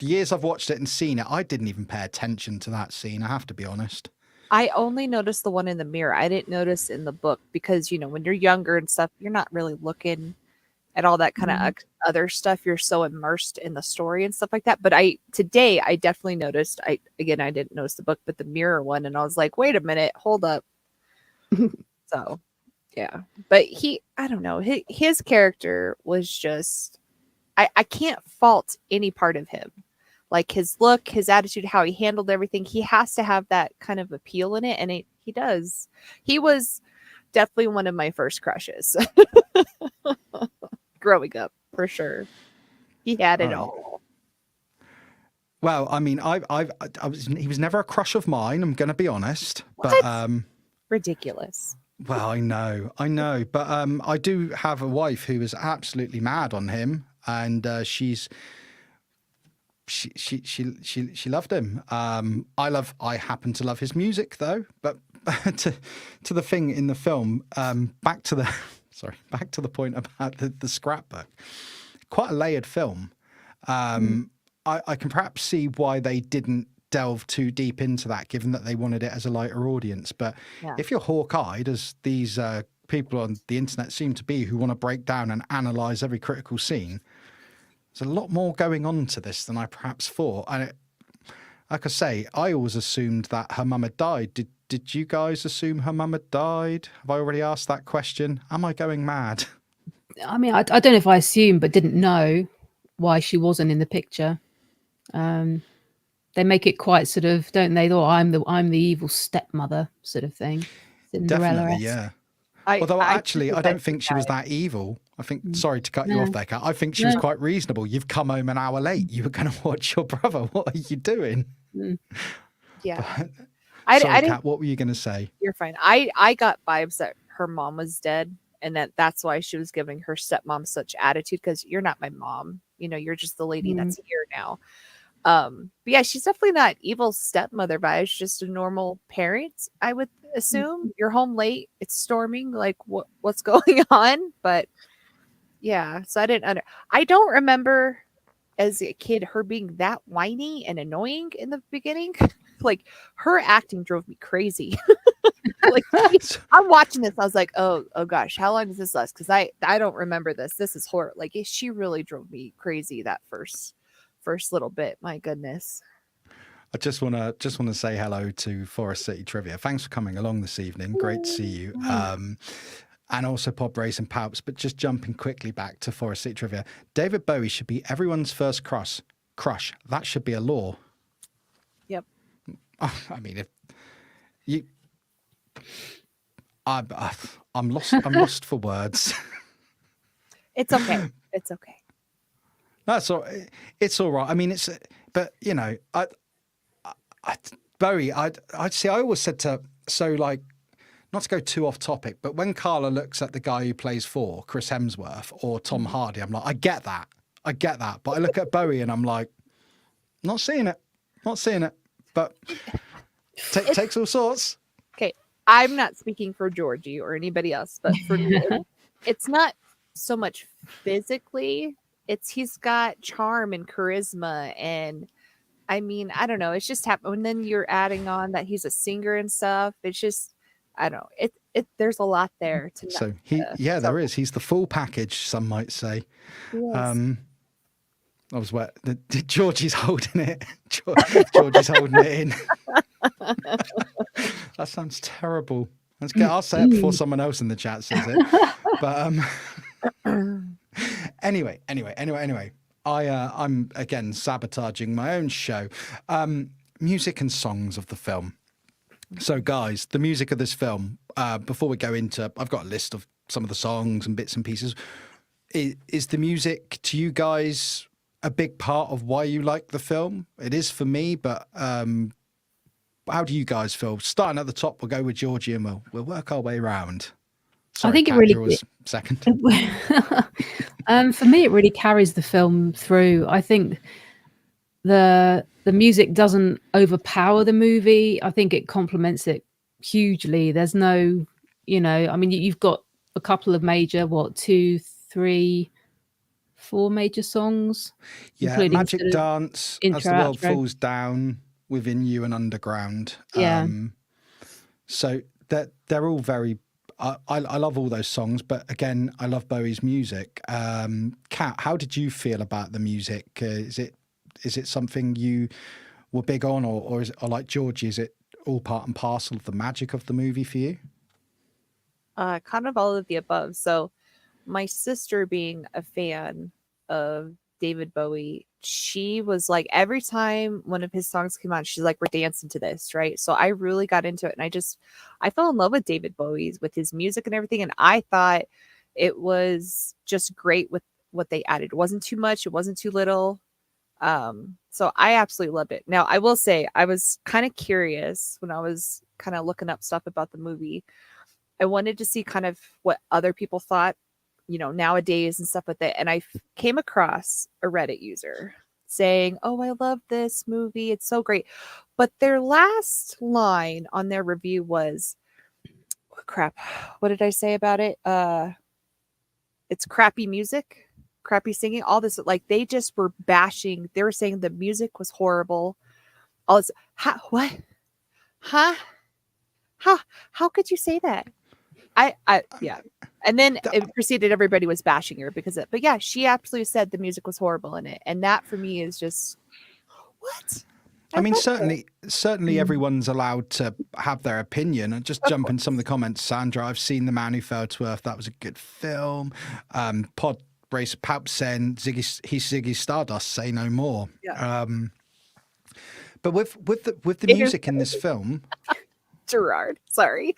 years I've watched it and seen it, I didn't even pay attention to that scene. I have to be honest. I only noticed the one in the mirror. I didn't notice in the book because, when you're younger and stuff, you're not really looking at all that kind of other stuff. You're so immersed in the story and stuff like that. But today I definitely noticed, I didn't notice the book, but the mirror one. And I was like, wait a minute, hold up. So, yeah. But I don't know. His character was just, I can't fault any part of him. Like his look, his attitude, how he handled everything. He has to have that kind of appeal in it. And he does. He was definitely one of my first crushes growing up, for sure. He had it all. Well, I mean, he was never a crush of mine, I'm going to be honest. What? But Ridiculous. Well, I know. But I do have a wife who is absolutely mad on him, and she loved him. I happen to love his music though. But to the thing in the film, back to the point about the scrapbook. Quite a layered film. I can perhaps see why they didn't delve too deep into that, given that they wanted it as a lighter audience. But if you're hawk-eyed, as these people on the internet seem to be, who want to break down and analyze every critical scene, there's a lot more going on to this than I perhaps thought. And like I say, I always assumed that her mum had died. Did you guys assume her mum had died? Have I already asked that question? Am I going mad? I mean, I don't know if I assumed but didn't know why she wasn't in the picture. They make it quite sort of, don't they? Oh, I'm the evil stepmother sort of thing. Definitely, yeah. Although actually, I don't think she was that evil. I think, sorry to cut you off there, Kat. I think she was quite reasonable. You've come home an hour late. You were going to watch your brother. What are you doing? Yeah. But, sorry, Kat, what were you going to say? You're fine. I got vibes that her mom was dead, and that's why she was giving her stepmom such attitude, because you're not my mom. You're just the lady that's here now. But yeah, she's definitely not evil stepmother vibes, just a normal parent, I would assume. You're home late, it's storming, like what's going on? But yeah, so I don't remember as a kid her being that whiny and annoying in the beginning. Like her acting drove me crazy. Like I'm watching this, I was like, oh gosh, how long does this last? Because I don't remember this. This is horror. Like she really drove me crazy that first little bit. My goodness. I just want to say hello to Forest City Trivia. Thanks for coming along this evening. Great to see you. And also Pop Race and Palps. But just jumping quickly back to Forest City Trivia. David Bowie should be everyone's first crush. That should be a law. Yep. I mean, if you, I'm lost for words. It's okay. It's okay. That's all. It's all right. I mean, but Bowie, I'd say, I always said like, not to go too off topic, but when Carla looks at the guy who plays Chris Hemsworth or Tom Hardy, I'm like, I get that. But I look at Bowie and I'm like, not seeing it. But takes all sorts. Okay. I'm not speaking for Georgie or anybody else, but for me, it's not so much physically. He's got charm and charisma, and I mean, I don't know. It's just happened. And then you're adding on that he's a singer and stuff. It's just, I don't know. There's a lot there. There is. He's the full package, some might say. Yes. I was wet. Georgie's holding it. Georgie's holding it in. That sounds terrible. Let's get. I'll say it before someone else in the chat says it. But anyway. I'm again sabotaging my own show. Music and songs of the film. So, guys, the music of this film. Before we go into, I've got a list of some of the songs and bits and pieces. Is the music to you guys a big part of why you like the film? It is for me, but how do you guys feel? Starting at the top, we'll go with Georgie and we'll work our way around. Sorry, I think Kat, it really you're always second. For me, it really carries the film through. I think the music doesn't overpower the movie. I think it complements it hugely. There's no, I mean, you've got a couple of major, 2, 3, 4 major songs. Yeah, Magic Dance, As the World Falls Down, Within You, and Underground. Yeah. So they're all very. I love all those songs, but again, I love Bowie's music. Kat, how did you feel about the music? Is it something you were big on, or like Georgie, is it all part and parcel of the magic of the movie for you? Kind of all of the above. So my sister, being a fan of David Bowie, she was like, every time one of his songs came out, she's like, we're dancing to this, right? So I really got into it, and I fell in love with David Bowie's, with his music and everything, and I thought it was just great with what they added. It wasn't too much, it wasn't too little. So I absolutely loved it. Now, I will say, I was kind of curious when I was kind of looking up stuff about the movie. I wanted to see kind of what other people thought, nowadays and stuff with it. And I came across a Reddit user saying, "Oh, I love this movie. It's so great." But their last line on their review was, oh, crap. What did I say about it? It's crappy music, crappy singing, all this. Like, they just were bashing. They were saying the music was horrible. All this. What? Huh? How could you say that? Yeah. And then it proceeded, everybody was bashing her because but yeah, she absolutely said the music was horrible in it. And that for me is just, what? I mean, certainly everyone's allowed to have their opinion. And just jump in some of the comments. Sandra, I've seen The Man Who Fell to Earth. That was a good film. Pod Brace Palp saying Ziggy Stardust, say no more. Yeah. But with the music in this film, Gerard, sorry.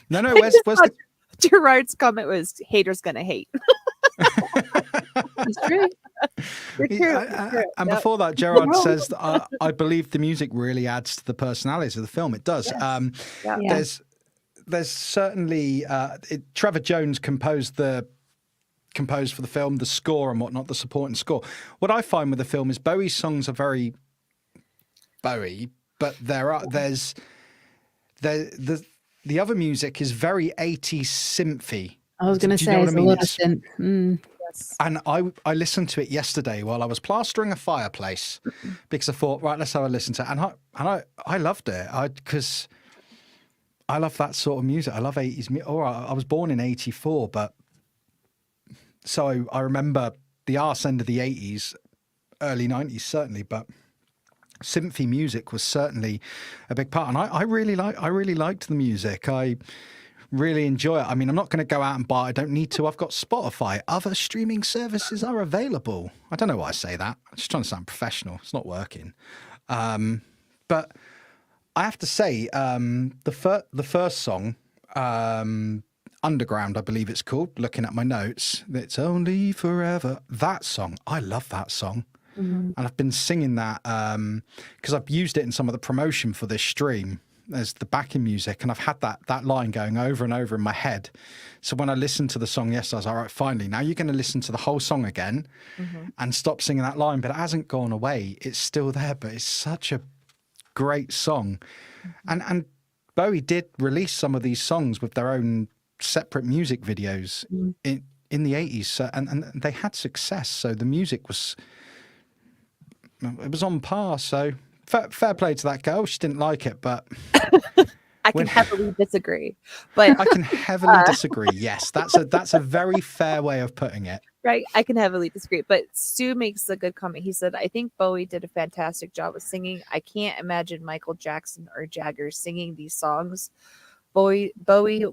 No, where's the... Gerard's comment was, haters gonna hate. It's true. And before that, Gerard says, I believe the music really adds to the personalities of the film. It does. Yes. There's certainly Trevor Jones composed for the film, the score and whatnot, the supporting score. What I find with the film is Bowie's songs are very Bowie, but the other music is very 80s synthy. I was going to say, it's a lot of synth. Yes. And I listened to it yesterday while I was plastering a fireplace because I thought, right, let's have a listen to it. And I loved it because I love that sort of music. I love 80s music. I was born in 84, but so I remember the arse end of the 80s, early 90s certainly, but synthy music was certainly a big part, and I really liked the music. I really enjoy it. I mean, I'm not going to go out and buy it. I don't need to. I've got Spotify. Other streaming services are available. I don't know why I say that. I'm just trying to sound professional. It's not working. But I have to say, the first song, Underground, I believe it's called, looking at my notes, It's Only Forever. That song, I love that song. And I've been singing that because I've used it in some of the promotion for this stream as the backing music, and I've had that line going over and over in my head. So when I listened to the song yesterday, I was like, all right, finally, now you're going to listen to the whole song again and stop singing that line. But it hasn't gone away. It's still there, but it's such a great song. And Bowie did release some of these songs with their own separate music videos in the 80s. So, and they had success. So the music was... It was on par, so fair play to that girl. She didn't like it, but I can heavily disagree, but I can heavily disagree. Yes, that's a very fair way of putting it. right, I can heavily disagree. But Stu makes a good comment. He said, "I think Bowie did a fantastic job of singing. I can't imagine Michael Jackson or Jagger singing these songs. Bowie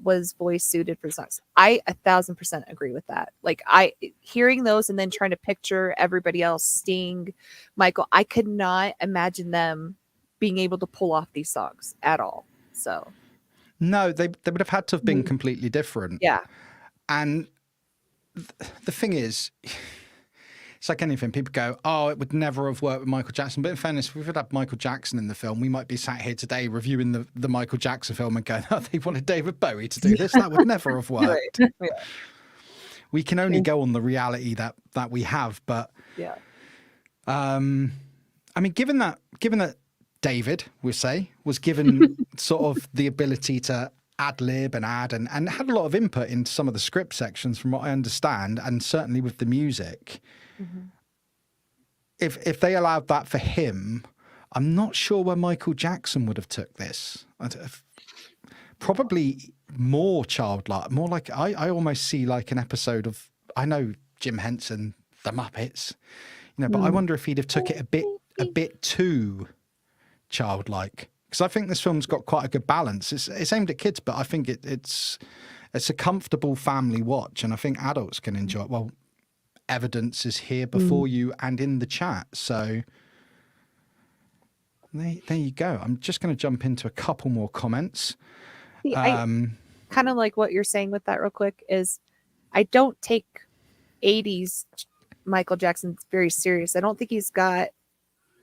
was voice suited for songs." I 1,000% agree with that. Like I hearing those and then trying to picture everybody else, Sting, Michael, I could not imagine them being able to pull off these songs at all. So No, they would have had to have been completely different. yeah. And the thing is, it's like anything. People go, "Oh, it would never have worked with Michael Jackson." But in fairness, if we had Michael Jackson in the film, we might be sat here today reviewing the Michael Jackson film and going, "Oh, they wanted David Bowie to do this. That would never have worked." Right. Yeah. We can only go on the reality that we have. But Yeah. I mean, given that David, we say, was given sort of the ability to ad lib and add and had a lot of input into some of the script sections, from what I understand, and certainly with the music. If they allowed that for him, I'm not sure where Michael Jackson would have took this. Probably more childlike, more like I almost see like an episode of, I know Jim Henson, the Muppets, but I wonder if he'd have took it a bit too childlike. Because I think this film's got quite a good balance. It's aimed at kids, but I think it's a comfortable family watch, and I think adults can enjoy it. Well, evidence is here before you and in the chat. So there you go. I'm just going to jump into a couple more comments. See, I kind of like what you're saying with that real quick is I don't take 80s Michael Jackson very serious. I don't think he's got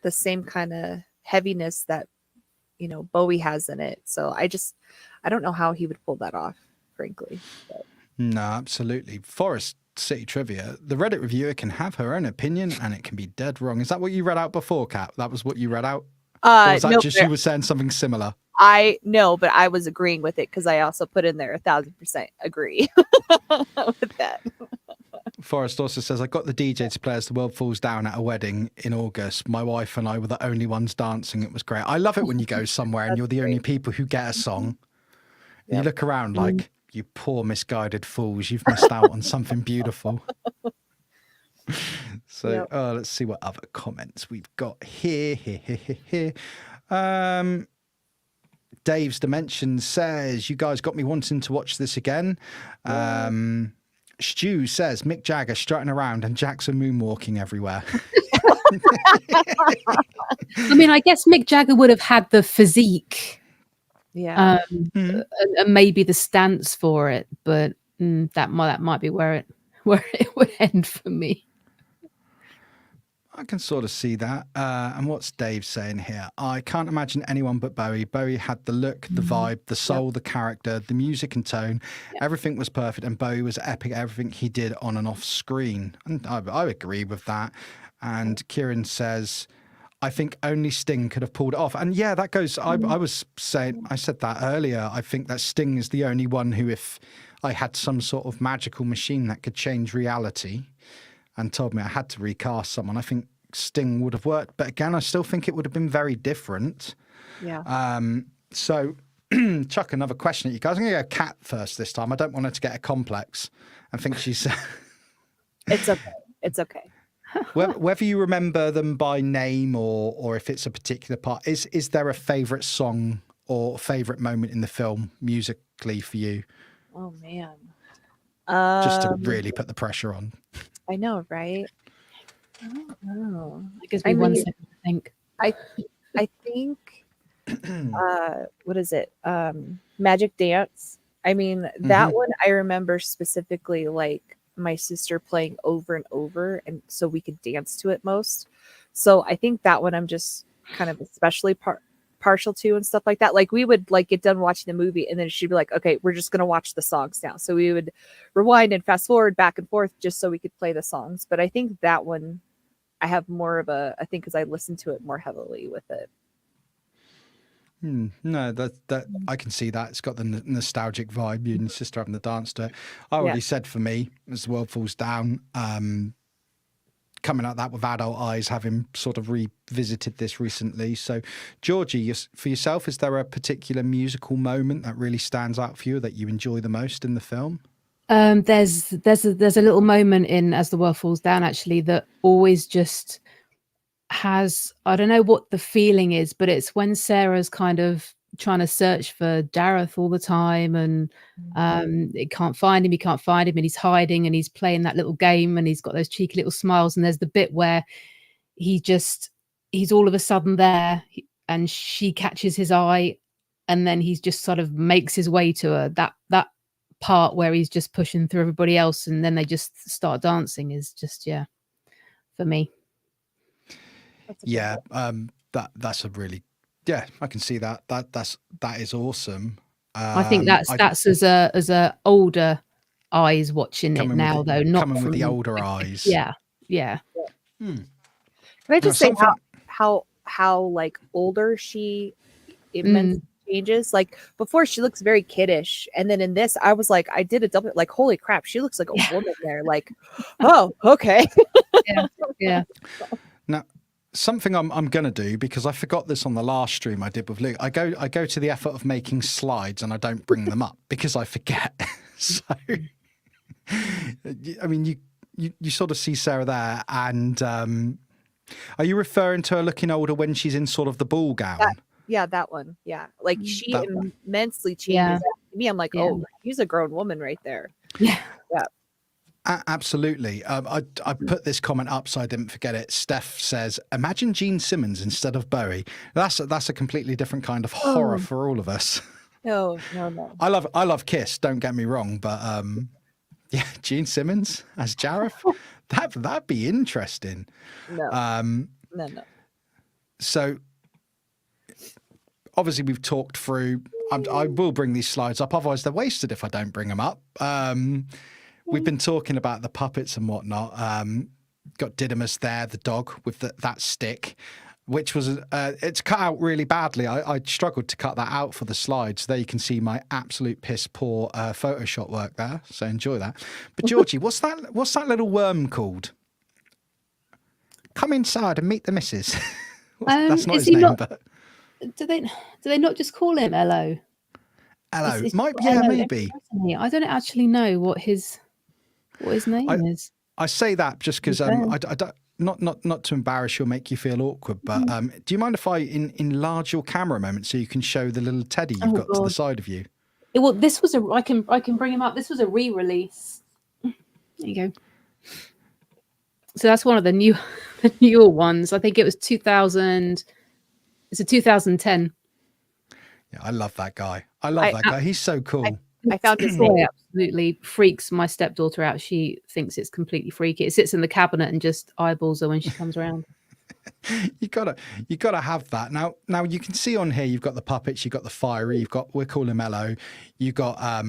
the same kind of heaviness that Bowie has in it. So I don't know how he would pull that off, frankly. But. No, absolutely. Forest City Trivia, the Reddit reviewer can have her own opinion and it can be dead wrong. Is that what you read out before, Kat? That was what you read out? Or was that just you were saying something similar? I know, but I was agreeing with it because I also put in there 1,000% agree with that. Forrest also says, I got the DJ to play As the World Falls Down at a wedding in August. My wife and I were the only ones dancing. It was great. I love it when you go somewhere and you're the only people who get a song. And you look around like, you poor misguided fools, you've missed out on something beautiful. So let's see what other comments we've got here. Dave's Dimension says, you guys got me wanting to watch this again. Stu says, Mick Jagger strutting around and Jackson moonwalking everywhere. I mean, I guess Mick Jagger would have had the physique, and maybe the stance for it, but that might be where it would end for me. I can sort of see that. And what's Dave saying here? I can't imagine anyone but Bowie. Bowie had the look, the vibe, the soul, the character, the music and tone. Everything was perfect, and Bowie was epic at everything he did on and off screen. And I agree with that. And Kieran says, I think only Sting could have pulled it off. And yeah, that goes, I said that earlier. I think that Sting is the only one who, if I had some sort of magical machine that could change reality and told me I had to recast someone, I think Sting would have worked. But again, I still think it would have been very different. Yeah. So chuck another question at you guys. I'm going to go Kat first this time. I don't want her to get a complex and think she's... It's okay. It's okay. Whether you remember them by name or if it's a particular part, is there a favourite song or favourite moment in the film musically for you? Oh, man. Just to really put the pressure on. I know, right? I don't know. It gives me 1 second to think. I think, what is it? Magic Dance. I mean, that one I remember specifically, like my sister playing over and over, and so we could dance to it most. So I think that one I'm just kind of especially partial to and stuff like that. Like we would like get done watching the movie and then she'd be like, okay, we're just going to watch the songs now. So we would rewind and fast forward back and forth just so we could play the songs. But I think that one I have more of I think because I listened to it more heavily with it. No, that I can see that. It's got the nostalgic vibe. You and your sister having the dance to it. I already said for me, As the World Falls Down, coming at that with adult eyes, having sort of revisited this recently. So, Georgie, for yourself, is there a particular musical moment that really stands out for you that you enjoy the most in the film? There's a little moment in As the World Falls Down, actually, that always just has, I don't know what the feeling is, but it's when Sarah's kind of trying to search for Dareth all the time, and he can't find him, and he's hiding, and he's playing that little game, and he's got those cheeky little smiles, and there's the bit where he's all of a sudden there, and she catches his eye, and then he's just sort of makes his way to her. That part where he's just pushing through everybody else, and then they just start dancing is just, yeah, for me. Yeah, that's a really, yeah, I can see that. That is awesome. I think that's as a older eyes watching it now, though, not coming from with the older eyes. Yeah. Can I just say how like older she immensely changes? Like before, she looks very kiddish, and then in this, I was like, I did a double, like, holy crap, she looks like a woman there. Like, oh, okay. Yeah. Now, something I'm gonna do, because I forgot this on the last stream I did with Luke. I go to the effort of making slides and I don't bring them up because I forget. So, I mean, you sort of see Sarah there, and are you referring to her looking older when she's in sort of the ball gown? That one. Yeah, like she That one. immensely changes. Yeah. To me, I'm like, oh, she's a grown woman right there. Yeah. Absolutely. I put this comment up so I didn't forget it. Steph says, "Imagine Gene Simmons instead of Bowie." That's a completely different kind of horror for all of us. No. I love Kiss. Don't get me wrong, but yeah, Gene Simmons as Jareth, that'd be interesting. No. So obviously we've talked through. I will bring these slides up, otherwise they're wasted if I don't bring them up. We've been talking about the puppets and whatnot. Got Didymus there, the dog with that stick, which was it's cut out really badly. I struggled to cut that out for the slides. There you can see my absolute piss poor Photoshop work there. So enjoy that. But Georgie, what's that little worm called? Come inside and meet the missus. That's not his name, but do they not just call him Ello? Hello, It's maybe. I don't actually know what his name is. I say that just because I don't, not to embarrass you or make you feel awkward, but do you mind if I enlarge your camera a moment so you can show the little teddy you've got to the side of you? Well, this was I can bring him up. This was a re-release. There you go. So that's one of the newer ones. I think it was 2000. It's a 2010. Yeah, I love that guy. That guy. He's so cool. I found his Boy name. absolutely freaks my stepdaughter out. She thinks it's completely freaky. It sits in the cabinet and just eyeballs her when she comes around. You gotta have that. Now you can see on here you've got the puppets, you've got the fiery, we'll call him Mello. You've got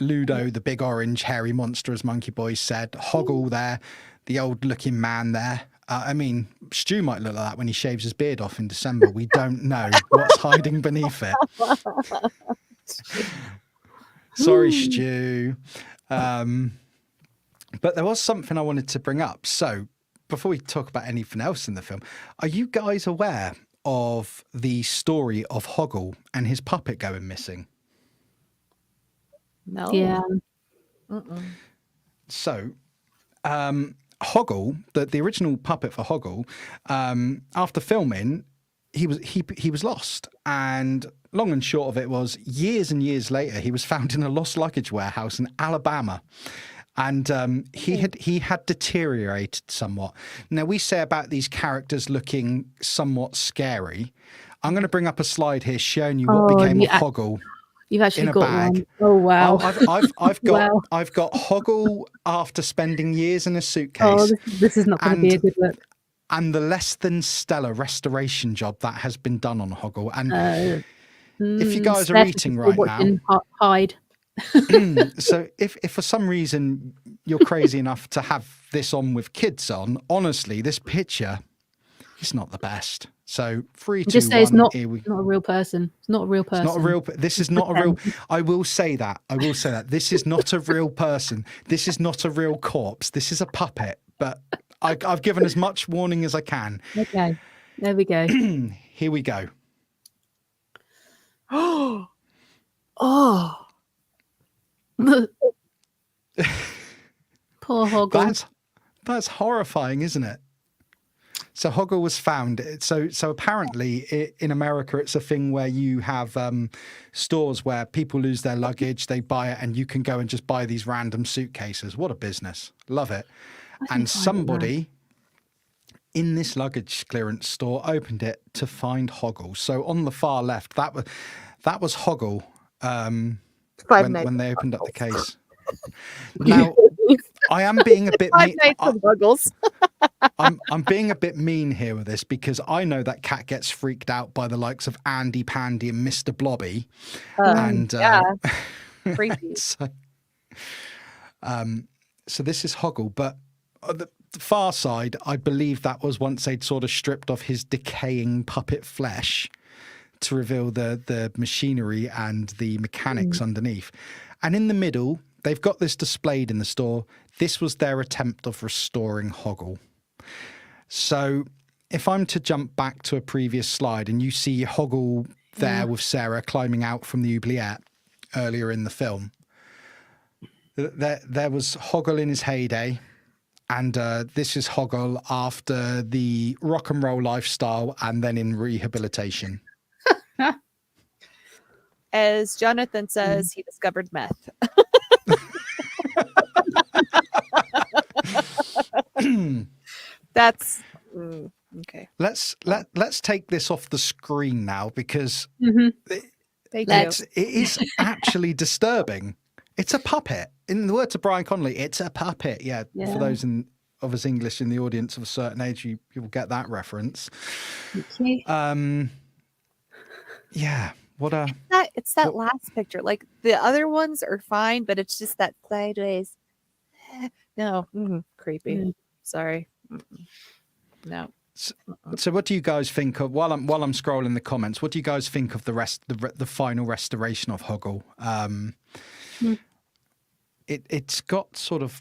Ludo, the big orange hairy monster, as Monkey Boy said. Hoggle there, the old looking man there. I mean, Stu might look like that when he shaves his beard off in December. We don't know what's hiding beneath it. Sorry, Stu. But there was something I wanted to bring up. So before we talk about anything else in the film, are you guys aware of the story of Hoggle and his puppet going missing? No. Yeah. So, Hoggle, the original puppet for Hoggle, after filming, he was lost, and long and short of it was, years and years later, he was found in a lost luggage warehouse in Alabama, and he had deteriorated somewhat. Now, we say about these characters looking somewhat scary. I'm going to bring up a slide here showing you what became of Hoggle. You've actually in a got bag. one. Oh wow! I've got Hoggle after spending years in a suitcase. Oh, this is not going to be a good look. And the less than stellar restoration job that has been done on Hoggle. And if you guys are eating right now, hide. So if for some reason you're crazy enough to have this on with kids on, honestly, this picture is not the best. So 3, 2, Just say 1. it's not a real person. It's not a real person. It's not a real. This is not a real. I will say that. This is not a real person. This is not a real corpse. This is a puppet. But I've given as much warning as I can. Okay, there we go. Here we go. Oh, Poor Hoggle. That's horrifying, isn't it? So Hoggle was found. So apparently in America, it's a thing where you have stores where people lose their luggage, they buy it, and you can go and just buy these random suitcases. What a business. Love it. And somebody in this luggage clearance store opened it to find Hoggle. So on the far left, that was Hoggle when they opened up the case. Now, I am being a bit mean. I'm being a bit mean here with this because I know that cat gets freaked out by the likes of Andy Pandy and Mr. Blobby. Creepy. So this is Hoggle, but the far side, I believe that was once they'd sort of stripped off his decaying puppet flesh to reveal the machinery and the mechanics underneath. And in the middle, they've got this displayed in the store. This was their attempt of restoring Hoggle. So if I'm to jump back to a previous slide and you see Hoggle there with Sarah climbing out from the oubliette earlier in the film, there was Hoggle in his heyday. And this is Hoggle after the rock and roll lifestyle and then in rehabilitation. As Jonathan says, he discovered meth. That's okay. Let's take this off the screen now because Thank you. it is actually disturbing. It's a puppet. In the words of Brian Connolly, it's a puppet. Yeah. For those of us English in the audience of a certain age, you will get that reference. Yeah. It's that last picture. Like the other ones are fine, but it's just that sideways. No, creepy. Sorry. No. So what do you guys think of while I'm scrolling the comments? What do you guys think of the final restoration of Hoggle? It's got sort of,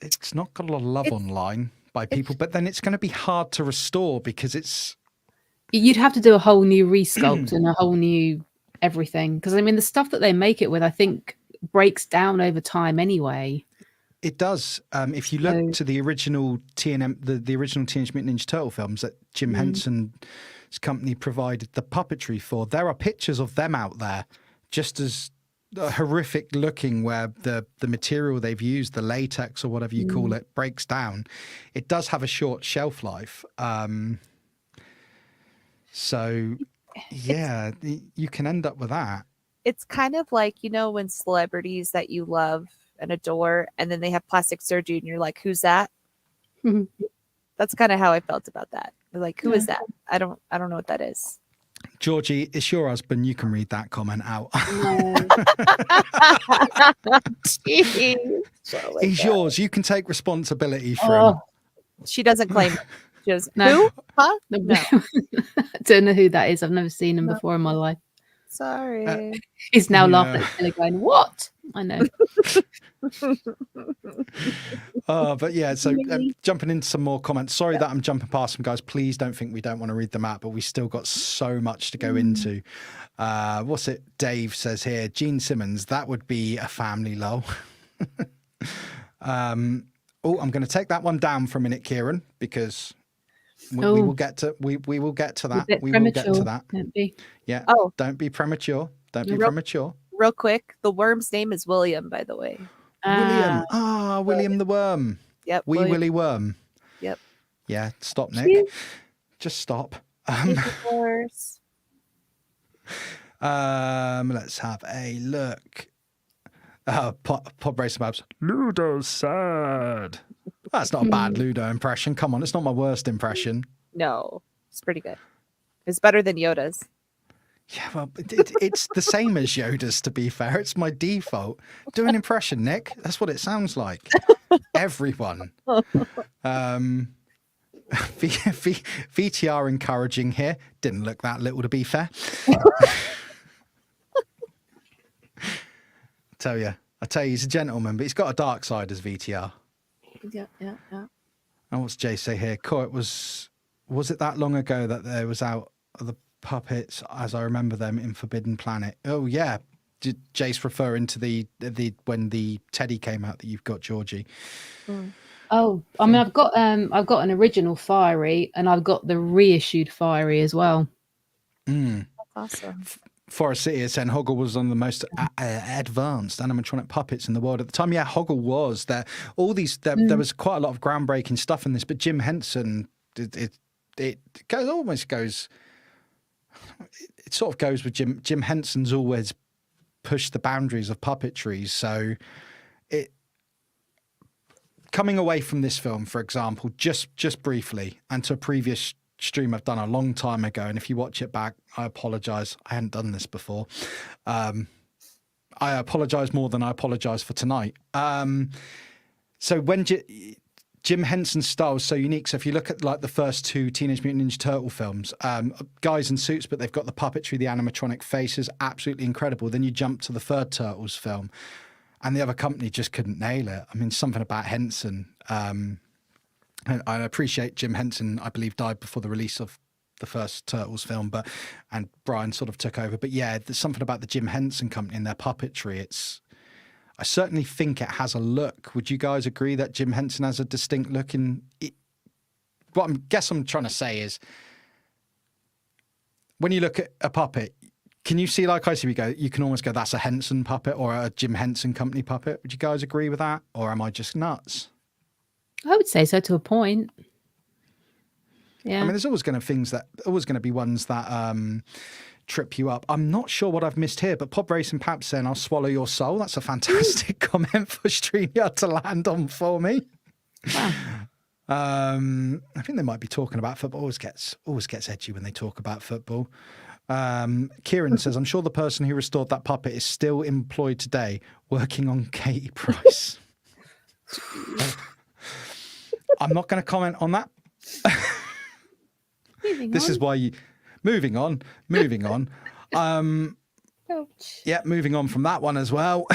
it's not got a lot of love online by people, but then it's going to be hard to restore because you'd have to do a whole new resculpt and a whole new everything. Because I mean, the stuff that they make it with, I think, breaks down over time anyway. It does. If you look to the original the original Teenage Mutant Ninja Turtle films that Jim Henson's company provided the puppetry for, there are pictures of them out there, just as horrific looking, where the material they've used, the latex or whatever you call it, breaks down. It does have a short shelf life. So, yeah, you can end up with that. It's kind of like, when celebrities that you love and adore, and then they have plastic surgery, and you're like, "Who's that?" That's kind of how I felt about that. Like, who is that? I don't know what that is. Georgie, it's your husband. You can read that comment out. He's yours. You can take responsibility for him. She doesn't claim. She goes, no. Who? Huh? No. I don't know who that is. I've never seen him before in my life. Sorry. He's now laughing at me going, what? I know. But yeah, so jumping into some more comments. Sorry that I'm jumping past them, guys. Please don't think we don't want to read them out, but we still got so much to go into. What's it? Dave says here, Gene Simmons, that would be a family lol. I'm going to take that one down for a minute, Kieran, because we will get to we will get to that. We will get to that. Yeah. Don't be premature. Don't be premature. Real quick, the worm's name is William, by the way. William. William the Worm. Yep. Willy Worm. Yep. Yeah. Stop, Nick. Just stop. Let's have a look. Pod Racer Babs. Ludo's sad. That's not a bad Ludo impression. Come on, it's not my worst impression. No, it's pretty good. It's better than Yoda's. Yeah, well, it's the same as Yoda's, to be fair. It's my default. Do an impression, Nick. That's what it sounds like. Everyone. VTR encouraging here. Didn't look that little, to be fair. I tell you, he's a gentleman, but he's got a dark side as VTR. Yeah. And what's Jay say here? Was it that long ago that there was out the puppets as I remember them in Forbidden Planet? Oh yeah. Did Jace referring to the when the Teddy came out that you've got, Georgie? Oh, I mean, I've got an original Fiery, and I've got the reissued Fiery as well. That's awesome. Forest City is saying Hoggle was one of the most advanced animatronic puppets in the world at the time. Yeah, Hoggle was there. All these there was quite a lot of groundbreaking stuff in this, but Jim Henson, it sort of goes with Jim Henson's always pushed the boundaries of puppetry. So coming away from this film, for example, just briefly, and to a previous stream I've done a long time ago, and if you watch it back, I apologize, I hadn't done this before. I apologize more than I apologize for tonight. So when Jim Henson's style is so unique. So if you look at like the first two Teenage Mutant Ninja Turtle films, guys in suits, but they've got the puppetry, the animatronic faces, absolutely incredible. Then you jump to the third Turtles film, and the other company just couldn't nail it. I mean, something about Henson. I appreciate Jim Henson, I believe, died before the release of the first Turtles film, and Brian sort of took over. But yeah, there's something about the Jim Henson company and their puppetry. I certainly think it has a look. Would you guys agree that Jim Henson has a distinct look in it? What I guess I'm trying to say is, when you look at a puppet, can you see, like I see, you can almost go, that's a Henson puppet or a Jim Henson company puppet. Would you guys agree with that? Or am I just nuts? I would say so to a point. Yeah. I mean, there's always going to be ones that trip you up. I'm not sure what I've missed here, but Pop Racing Pap saying, I'll swallow your soul. That's a fantastic comment for StreamYard to land on for me. Wow. I think they might be talking about football. Always gets edgy when they talk about football. Kieran says, I'm sure the person who restored that puppet is still employed today, working on Katie Price. I'm not going to comment on that. Moving on. Yeah, moving on from that one as well.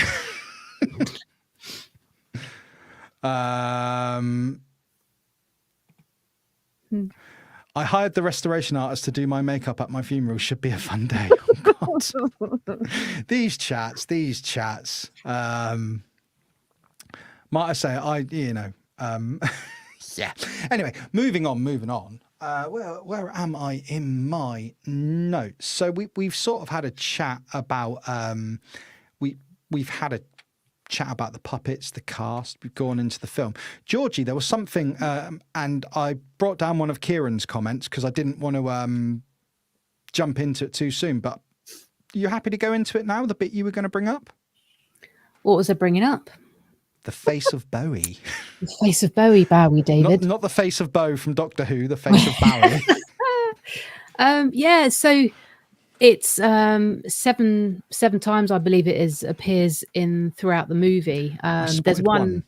I hired the restoration artist to do my makeup at my funeral. Should be a fun day. Oh, God. These chats. Might I say, yeah. Anyway, moving on. Where am I in my notes? So we've sort of had a chat about we've had a chat about the puppets, the cast. We've gone into the film. Georgie, there was something, and I brought down one of Kieran's comments because I didn't want to jump into it too soon. But are you happy to go into it now? The bit you were going to bring up. What was I bringing up? The face of Bowie. The face of Bowie, David. Not the face of Bowie from Doctor Who, the face of Bowie. Yeah, so it's seven times, I believe it is, appears throughout the movie. There's one,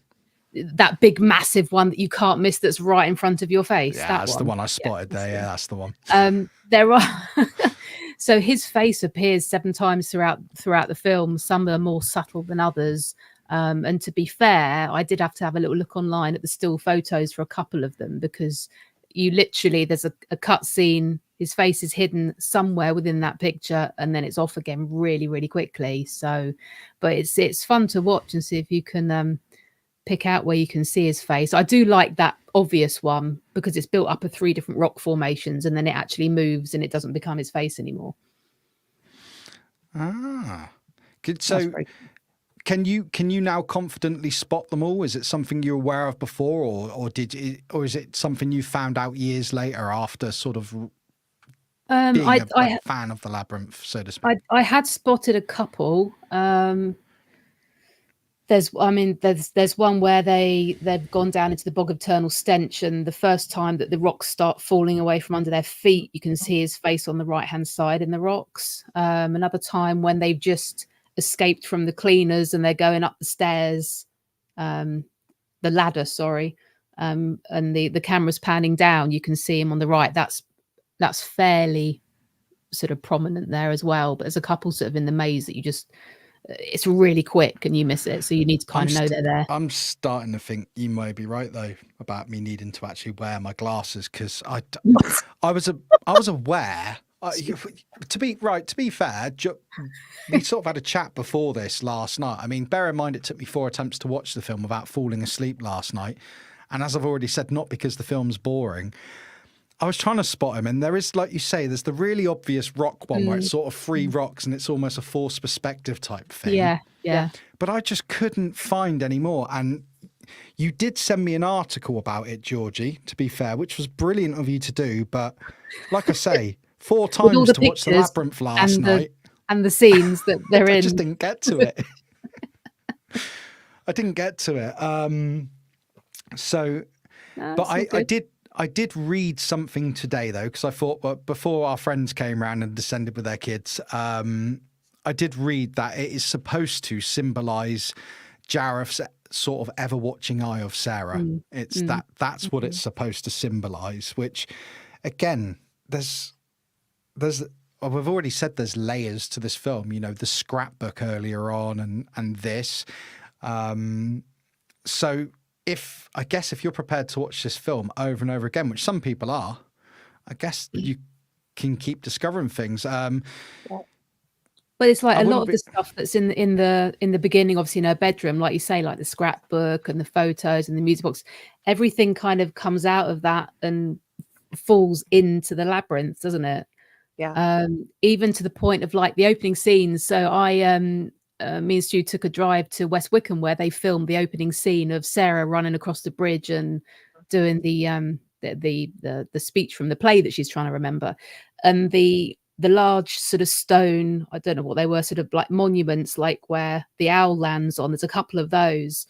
that big massive one that you can't miss that's right in front of your face. Yeah, that's the one I spotted there. Yeah, that's the one. There are so his face appears 7 times throughout the film. Some are more subtle than others. And to be fair, I did have to have a little look online at the still photos for a couple of them, because there's a cut scene, his face is hidden somewhere within that picture, and then it's off again really, really quickly. So, but it's fun to watch and see if you can pick out where you can see his face. I do like that obvious one because it's built up of 3 different rock formations, and then it actually moves and it doesn't become his face anymore. Good. So can you now confidently spot them all? Is it something you're aware of before, or is it something you found out years later after sort of being a fan of the Labyrinth, so to speak? I had spotted a couple. There's one where they've gone down into the bog of eternal stench, and the first time that the rocks start falling away from under their feet, you can see his face on the right hand side in the rocks. Another time when they've just escaped from the cleaners and they're going up the stairs, the ladder, and the camera's panning down, you can see him on the right. That's fairly sort of prominent there as well. But there's a couple sort of in the maze that you just it's really quick and you miss it, so you need to kind of know they're there. I'm starting to think you may be right though about me needing to actually wear my glasses, because I was aware. To be fair, we sort of had a chat before this last night. I mean, bear in mind it took me 4 attempts to watch the film without falling asleep last night, and as I've already said, not because the film's boring. I was trying to spot him, and there is, like you say, there's the really obvious rock one where it's sort of 3 rocks and it's almost a forced perspective type thing. Yeah. But I just couldn't find any more. And you did send me an article about it, Georgie, to be fair, which was brilliant of you to do. But like I say, 4 times to watch the Labyrinth last night. And the scenes that they're in. I just didn't get to it. I didn't get to it. I did read something today, though, because I thought, well, before our friends came around and descended with their kids, I did read that it is supposed to symbolise Jareth's sort of ever-watching eye of Sarah. That's what it's supposed to symbolise, which, again, we've already said there's layers to this film, you know, the scrapbook earlier on and this. So I guess if you're prepared to watch this film over and over again, which some people are, I guess you can keep discovering things. But it's like a lot of the stuff that's in the beginning, obviously in her bedroom, like you say, like the scrapbook and the photos and the music box, everything kind of comes out of that and falls into the labyrinth, doesn't it? Yeah. Even to the point of like the opening scenes. So me and Stu took a drive to West Wickham where they filmed the opening scene of Sarah running across the bridge and doing the speech from the play that she's trying to remember, and the large sort of stone, I don't know what they were, sort of like monuments, like where the owl lands on. There's a couple of those,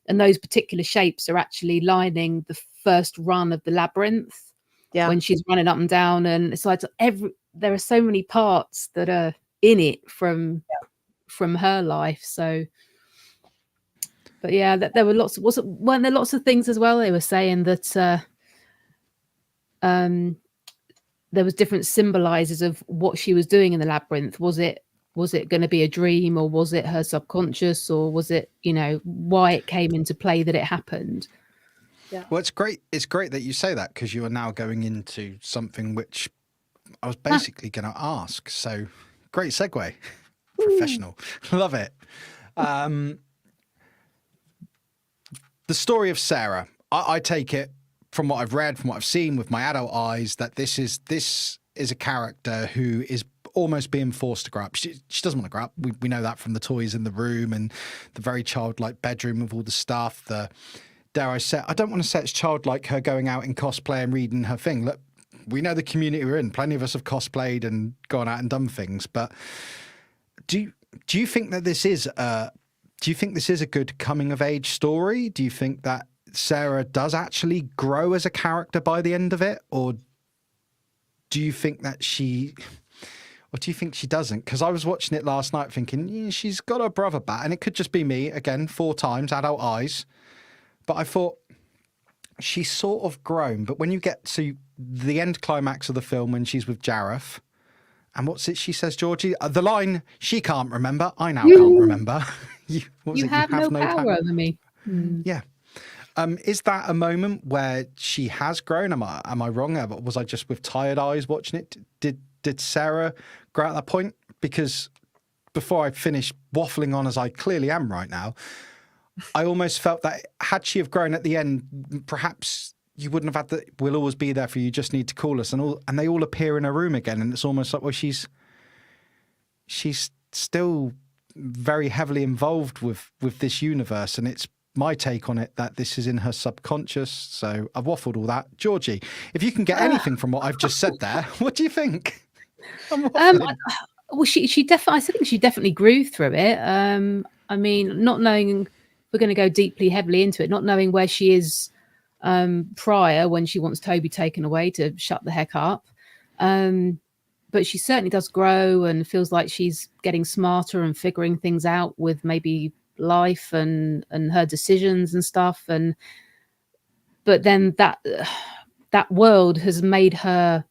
and those particular shapes are actually lining the first run of the labyrinth. Yeah. When she's running up and down, and it's like there are so many parts that are in it from her life. So, but yeah, that there were weren't there lots of things as well? They were saying that there was different symbolizers of what she was doing in the labyrinth. Was it going to be a dream, or was it her subconscious, or was it, you know, why it came into play that it happened? Yeah. Well, it's great that you say that, because you are now going into something which I was basically going to ask. So great segue. Professional. Love it. The story of Sarah, I take it from what I've read, from what I've seen with my adult eyes, that this is a character who is almost being forced to grow up. She doesn't want to grow up. We know that from the toys in the room and the very childlike bedroom with all the stuff. Dare I say, I don't want to say it's childlike, her going out in cosplay and reading her thing. Look, we know the community we're in. Plenty of us have cosplayed and gone out and done things. But do you think that this is a good coming of age story? Do you think that Sarah does actually grow as a character by the end of it, or do you think that she doesn't? Because I was watching it last night thinking, she's got her brother back, and it could just be me again, 4 times, adult eyes. But I thought she's sort of grown. But when you get to the end climax of the film, when she's with Jareth, and what's it she says, Georgie? The line, she can't remember, I now can't remember. You have no power over me. Yeah. Is that a moment where she has grown? Am I wrong? Was I just with tired eyes watching it? Did Sarah grow at that point? Because before I finish waffling on, as I clearly am right now, I almost felt that had she have grown at the end, perhaps you wouldn't have had the "we'll always be there for you, you just need to call us," and they all appear in her room again, and it's almost like, well, she's still very heavily involved with this universe, and it's my take on it that this is in her subconscious. So I've waffled all that. Georgie, if you can get anything from what I've just said there, what do you think? Well, she definitely, I think she definitely grew through it. I mean, not knowing, we're going to go deeply, heavily into it, not knowing where she is prior when she wants Toby taken away to shut the heck up. But she certainly does grow and feels like she's getting smarter and figuring things out with maybe life and her decisions and stuff. But then that world has made her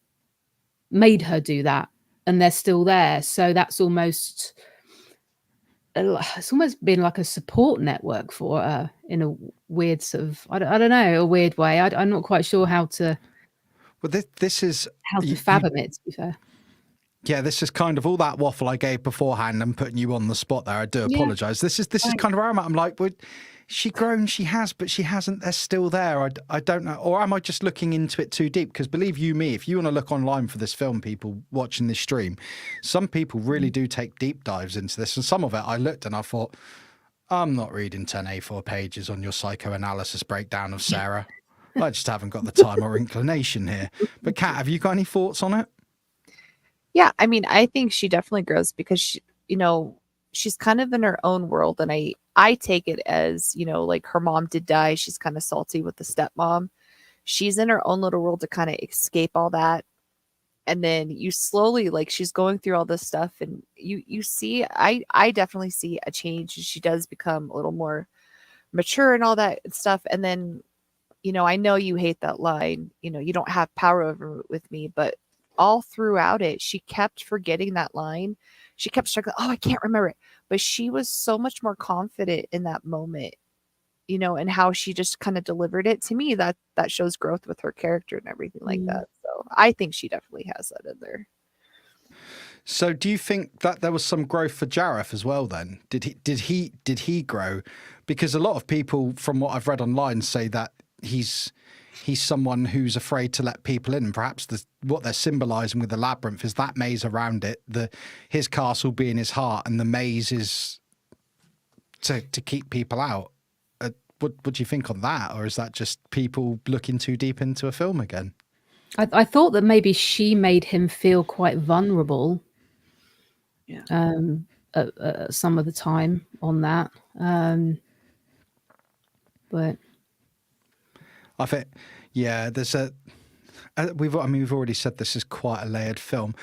do that, and they're still there. So that's almost, it's almost been like a support network for her in a weird sort of, I don't know, a weird way. I'm not quite sure how to Well, this is fathom it, to be fair. Yeah, this is kind of all that waffle I gave beforehand and putting you on the spot there. I do apologise. This is kind of where I'm at. I'm like, would she grown? She has, but she hasn't. They're still there. I don't know. Or am I just looking into it too deep? Because believe you me, if you want to look online for this film, people watching this stream, some people really do take deep dives into this. And some of it I looked and I thought, I'm not reading 10 A4 pages on your psychoanalysis breakdown of Sarah. I just haven't got the time or inclination here. But Kat, have you got any thoughts on it? Yeah, I mean, I think she definitely grows because she, she's kind of in her own world, and I take it as, like her mom did die. She's kind of salty with the stepmom. She's in her own little world to kind of escape all that. And then you slowly, like, she's going through all this stuff, and you see, I definitely see a change. She does become a little more mature and all that stuff. And then, I know you hate that line, you don't have power over with me, but all throughout it, she kept forgetting that line. She kept struggling. Oh, I can't remember it. But she was so much more confident in that moment, and how she just kind of delivered it. To me, that shows growth with her character and everything like that. So I think she definitely has that in there. So do you think that there was some growth for Jareth as well then? Did he grow? Because a lot of people, from what I've read online, say that he's someone who's afraid to let people in. And perhaps what they're symbolising with the labyrinth is that maze around it, his castle being his heart, and the maze is to keep people out. What do you think on that? Or is that just people looking too deep into a film again? I thought that maybe she made him feel quite vulnerable. Yeah. At some of the time on that. But I think, yeah, there's we've already said this is quite a layered film.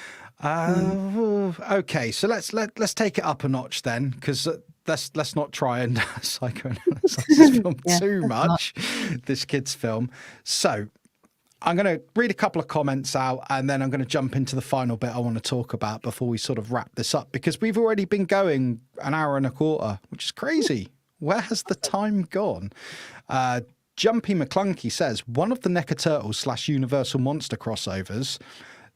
Okay, so let's take it up a notch then, because let's not try and psychoanalyze this film too much. This kid's film. So I'm going to read a couple of comments out, and then I'm going to jump into the final bit I want to talk about before we sort of wrap this up, because we've already been going an hour and a quarter, which is crazy. Where has the time gone? Jumpy McClunky says, one of the NECA Turtles / Universal Monster crossovers,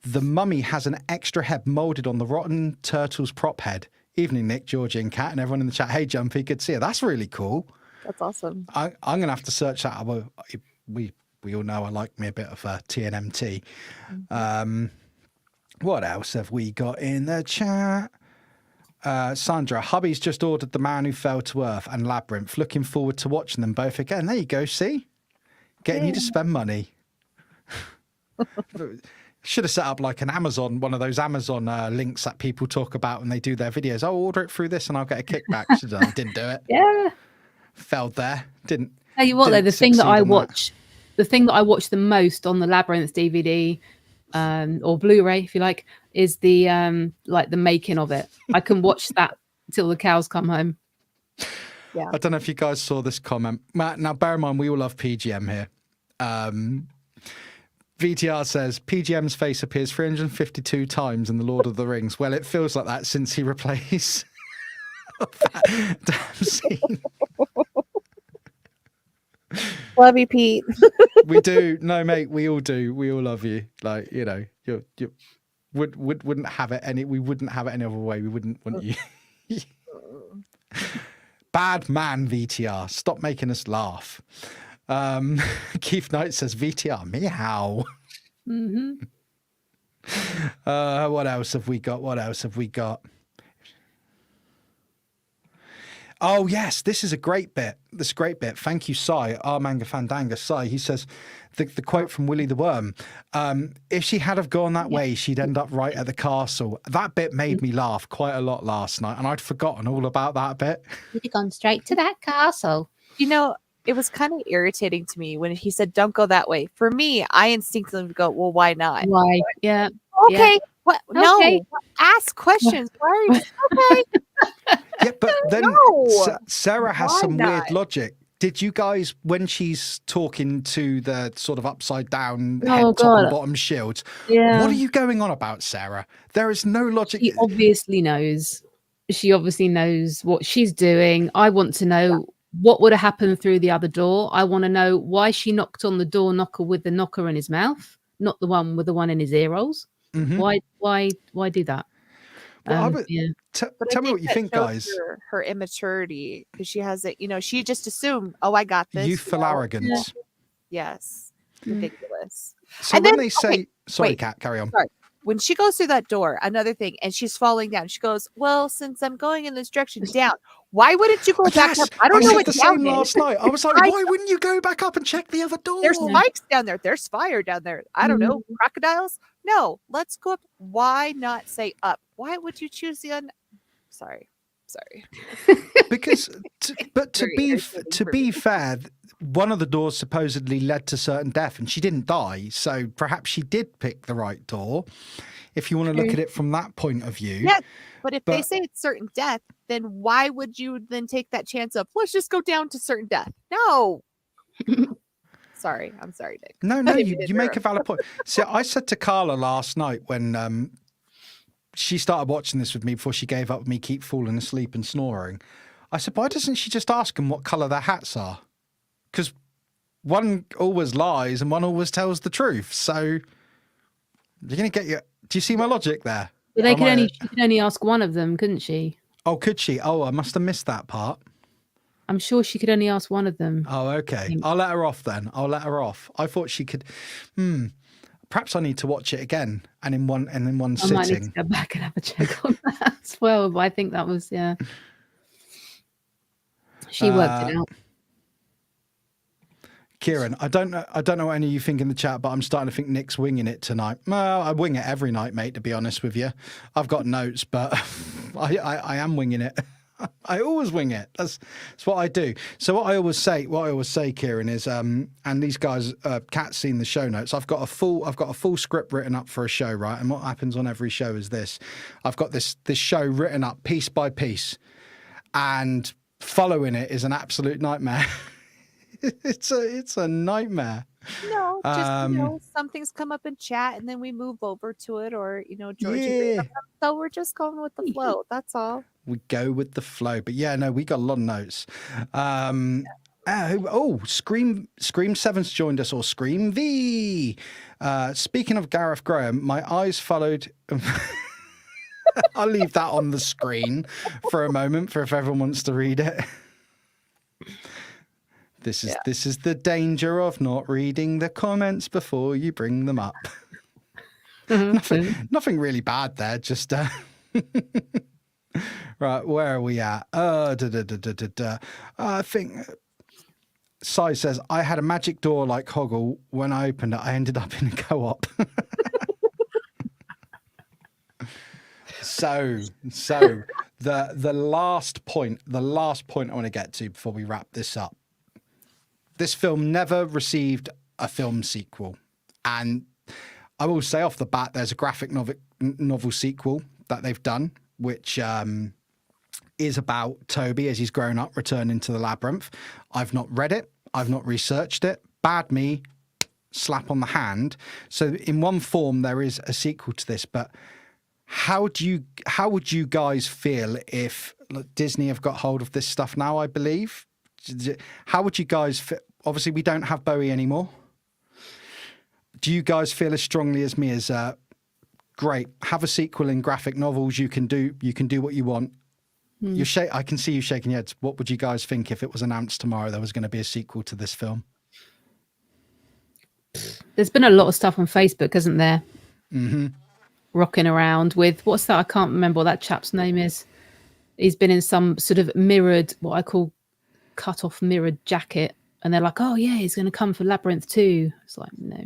the mummy has an extra head moulded on the Rotten Turtles prop head. Evening, Nick, Georgie and Kat, and everyone in the chat. Hey, Jumpy, good to see you. That's really cool. That's awesome. I'm going to have to search that. We all know I like me a bit of TNMT. What else have we got in the chat? Sandra, hubby's just ordered The Man Who Fell to Earth and Labyrinth. Looking forward to watching them both again. There you go, see? Getting you to spend money. Should have set up like an Amazon, one of those Amazon links that people talk about when they do their videos. I'll order it through this and I'll get a kickback. Didn't do it. Yeah. Failed there. Didn't. Tell you what, though, the thing that I watch the most on the Labyrinth DVD or Blu-ray, if you like, is the the making of it. I can watch that till the cows come home. Yeah. I don't know if you guys saw this comment. Now, bear in mind, we all love PGM here. VTR says, PGM's face appears 352 times in The Lord of the Rings. Well, it feels like that since he replays that damn scene. Love you, Pete. We do. No, mate, we all do. We all love you. Like, you wouldn't have it any. We wouldn't have it any other way. We wouldn't want you. Bad man, VTR. Stop making us laugh. Keith Knight says, VTR, meow. Mm-hmm. What else have we got? Oh, yes, this is a great bit. Thank you, Sai, Armanga Fandanga. Sai, he says, the quote from Willy the Worm, if she had have gone that way, she'd end up right at the castle. That bit made me laugh quite a lot last night, and I'd forgotten all about that bit. You'd have gone straight to that castle. It was kind of irritating to me when he said, don't go that way. For me, I instinctively would go, well, why not? Why? Yeah. Okay. Yeah. What? Okay. No. Ask questions. Why are you okay? Yeah, but then No. Sarah has Why some not? weird logic. Did you guys, when she's talking to the sort of upside down head, top and bottom shields, Yeah. what are you going on about, Sarah? There is no logic. He obviously knows. she obviously knows what she's doing. I want to know what would have happened through the other door. I want to know why she knocked on the door knocker with the knocker in his mouth, not the one with the one in his ear rolls. Mhm. Why do that? Well, I would, Yeah. But tell me what you that think, shows guys. her immaturity, because she has it. She just assumed, oh, I got this. Youthful arrogance. Yes, Mm. ridiculous. So And when then- they say, okay, sorry, wait. Kat, carry on. Sorry. When she goes through that door, another thing, and she's falling down, she goes, well, since I'm going in this direction, down. Why wouldn't you go back Yes, up? I don't know said what the down same is. last night. I was like, I- why wouldn't you go back up and check the other door? There's spikes down there. There's fire down there. I don't know. Crocodiles? No, let's go up. Why not say up? Why would you choose the Sorry. Because, to Very be irritating to for be me. fair, one of the doors supposedly led to certain death, and she didn't die. So perhaps she did pick the right door. If you want to look at it from that point of view, Yeah, but if they But- say it's certain death, then why would you then take that chance of let's just go down to certain death? No. Sorry, I'm sorry, Nick. No, I didn't you mean to make a interrupt. valid point. See, I said to Carla last night when she started watching this with me before she gave up with me, keep falling asleep and snoring. I said, why doesn't she just ask them what colour their hats are? Because one always lies and one always tells the truth. So you're going to get your... Do you see my logic there? But she could only ask one of them, couldn't she? Oh, could she? Oh, I must have missed that part. I'm sure she could only ask one of them. Oh, okay. I'll let her off then. I'll let her off. I thought she could... Perhaps I need to watch it again and in one I might need to sitting. go back and have a check on that as well. But I think that was she worked it out. Kieran, I don't know what any of you think in the chat, but I'm starting to think Nick's winging it tonight. Well, I wing it every night, mate, to be honest with you. I've got notes, but I am winging it. I always wing it. That's what I do. So what I always say, Kieran, is and these guys, Kat's seen the show notes. I've got a full script written up for a show, right? And what happens on every show is this. I've got this show written up piece by piece, and following it is an absolute nightmare. It's a nightmare. No, just some things come up in chat and then we move over to it, or Georgie brings up, so we're just going with the flow. That's all. We go with the flow. But yeah, no, we got a lot of notes. Scream 7's joined us, or Scream V. Speaking of Gareth Graham, my eyes followed. I'll leave that on the screen for a moment for if everyone wants to read it. This is the danger of not reading the comments before you bring them up. Nothing really bad there. Just right. Where are we at? I think Sai says I had a magic door like Hoggle. When I opened it, I ended up in a co-op. So the last point I want to get to before we wrap this up. This film never received a film sequel. And I will say off the bat, there's a graphic novel sequel that they've done, which is about Toby as he's grown up, returning to the Labyrinth. I've not read it. I've not researched it. Bad me, slap on the hand. So in one form, there is a sequel to this. But how would you guys feel if Disney have got hold of this stuff now, I believe? How would you guys feel? Obviously, we don't have Bowie anymore. Do you guys feel as strongly as me as great? Have a sequel in graphic novels. You can do what you want. I can see you shaking your heads. What would you guys think if it was announced tomorrow there was going to be a sequel to this film? There's been a lot of stuff on Facebook, hasn't there? Mm-hmm. Rocking around with what's that? I can't remember what that chap's name is. He's been in some sort of mirrored, what I call cut-off mirrored jacket, and they're like, "Oh yeah, he's going to come for Labyrinth 2." It's like, no,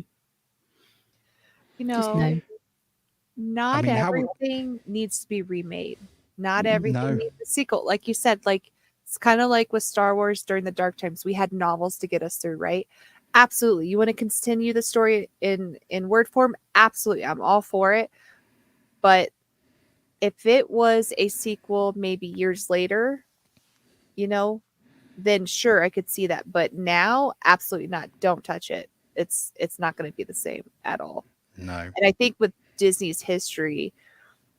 just no. Not everything needs to be remade. Not everything needs a sequel. Like you said, like it's kind of like with Star Wars during the dark times. We had novels to get us through, right? Absolutely. You want to continue the story in word form? Absolutely. I'm all for it. But if it was a sequel maybe years later, then sure, I could see that. But now, absolutely not. Don't touch it. It's not going to be the same at all. No. And I think with Disney's history,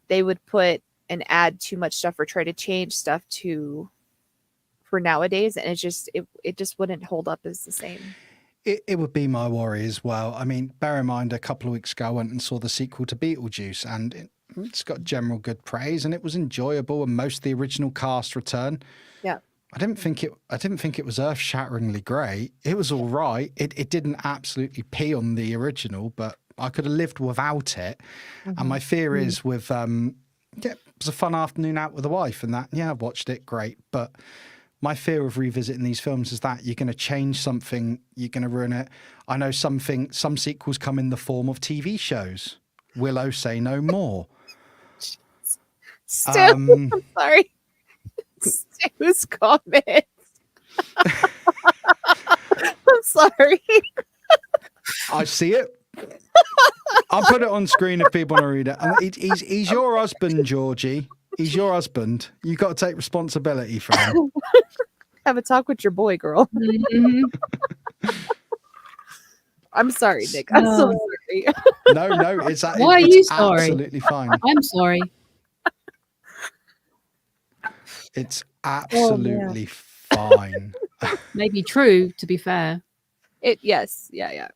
they would put and add too much stuff or try to change stuff for nowadays, and it just wouldn't hold up as the same. It would be my worry as well. I mean, bear in mind, a couple of weeks ago, I went and saw the sequel to Beetlejuice, and it's got general good praise, and it was enjoyable, and most of the original cast return. Yeah. I didn't think it was earth-shatteringly great. It was all right. It didn't absolutely pee on the original, but I could have lived without it. And my fear is with it was a fun afternoon out with the wife, and that I watched it, great, but my fear of revisiting these films is that you're going to change something, you're going to ruin it. I know some sequels come in the form of TV shows. Willow, Say No More. Stu, I'm sorry. Stu's comments. I'm sorry. I see it. I'll put it on screen if people want to read it. And he's your husband, Georgie. He's your husband. You've got to take responsibility for him. Have a talk with your boy, girl. I'm sorry, Nick. I'm so sorry. No, it's Why are you sorry? Absolutely fine. I'm sorry. It's absolutely fine. Maybe true, to be fair. Yes. Yeah.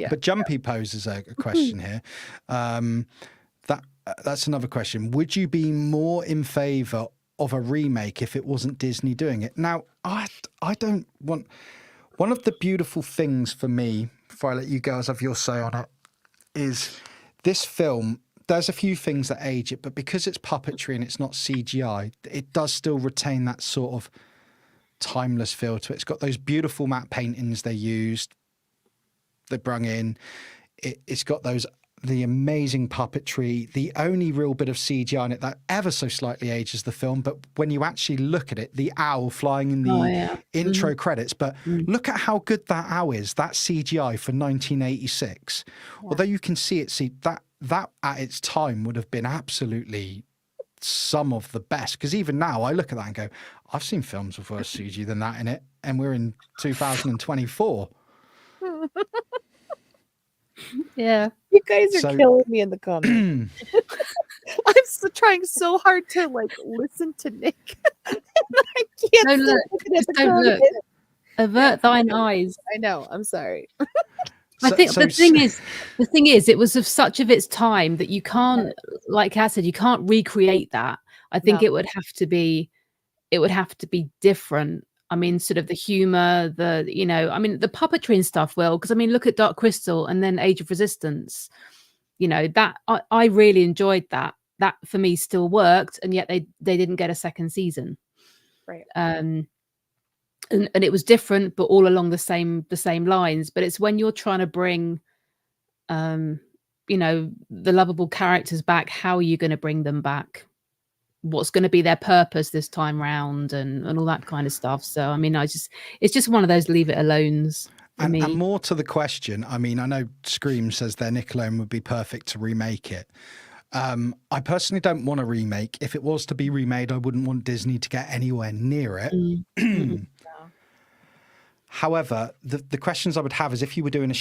But Jumpy poses a question here. That's another question. Would you be more in favour of a remake if it wasn't Disney doing it? Now, I don't want... One of the beautiful things for me, before I let you guys have your say on it, is this film, there's a few things that age it, but because it's puppetry and it's not CGI, it does still retain that sort of timeless feel to it. It's got those beautiful matte paintings they used, they brung in. It's got the amazing puppetry, the only real bit of CGI in it that ever so slightly ages the film, but when you actually look at it, the owl flying in the intro credits, but look at how good that owl is, that CGI for 1986. Yeah. Although you can see that at its time would have been absolutely some of the best, because even now I look at that and go, I've seen films with worse CG than that in it, and we're in 2024. Yeah, you guys are killing me in the comments. I'm trying so hard to listen to Nick. I can't. Don't look. Avert thine eyes. I know. I'm sorry. I think the thing is, it was of such of its time that you can't, like I said, you can't recreate that. I think it would have to be different. I mean, sort of the humor, the puppetry and stuff will, because I mean, look at Dark Crystal and then Age of Resistance. That I really enjoyed that. That for me still worked, and yet they didn't get a second season. Right. And it was different, but all along the same lines. But it's when you're trying to bring, the lovable characters back, how are you going to bring them back? What's going to be their purpose this time round, and all that kind of stuff. So I mean, it's just one of those leave it alones for me. And more to the question, I mean, I know Scream says their Nickelodeon would be perfect to remake it. I personally don't want a remake. If it was to be remade, I wouldn't want Disney to get anywhere near it. However, the questions I would have is if you were doing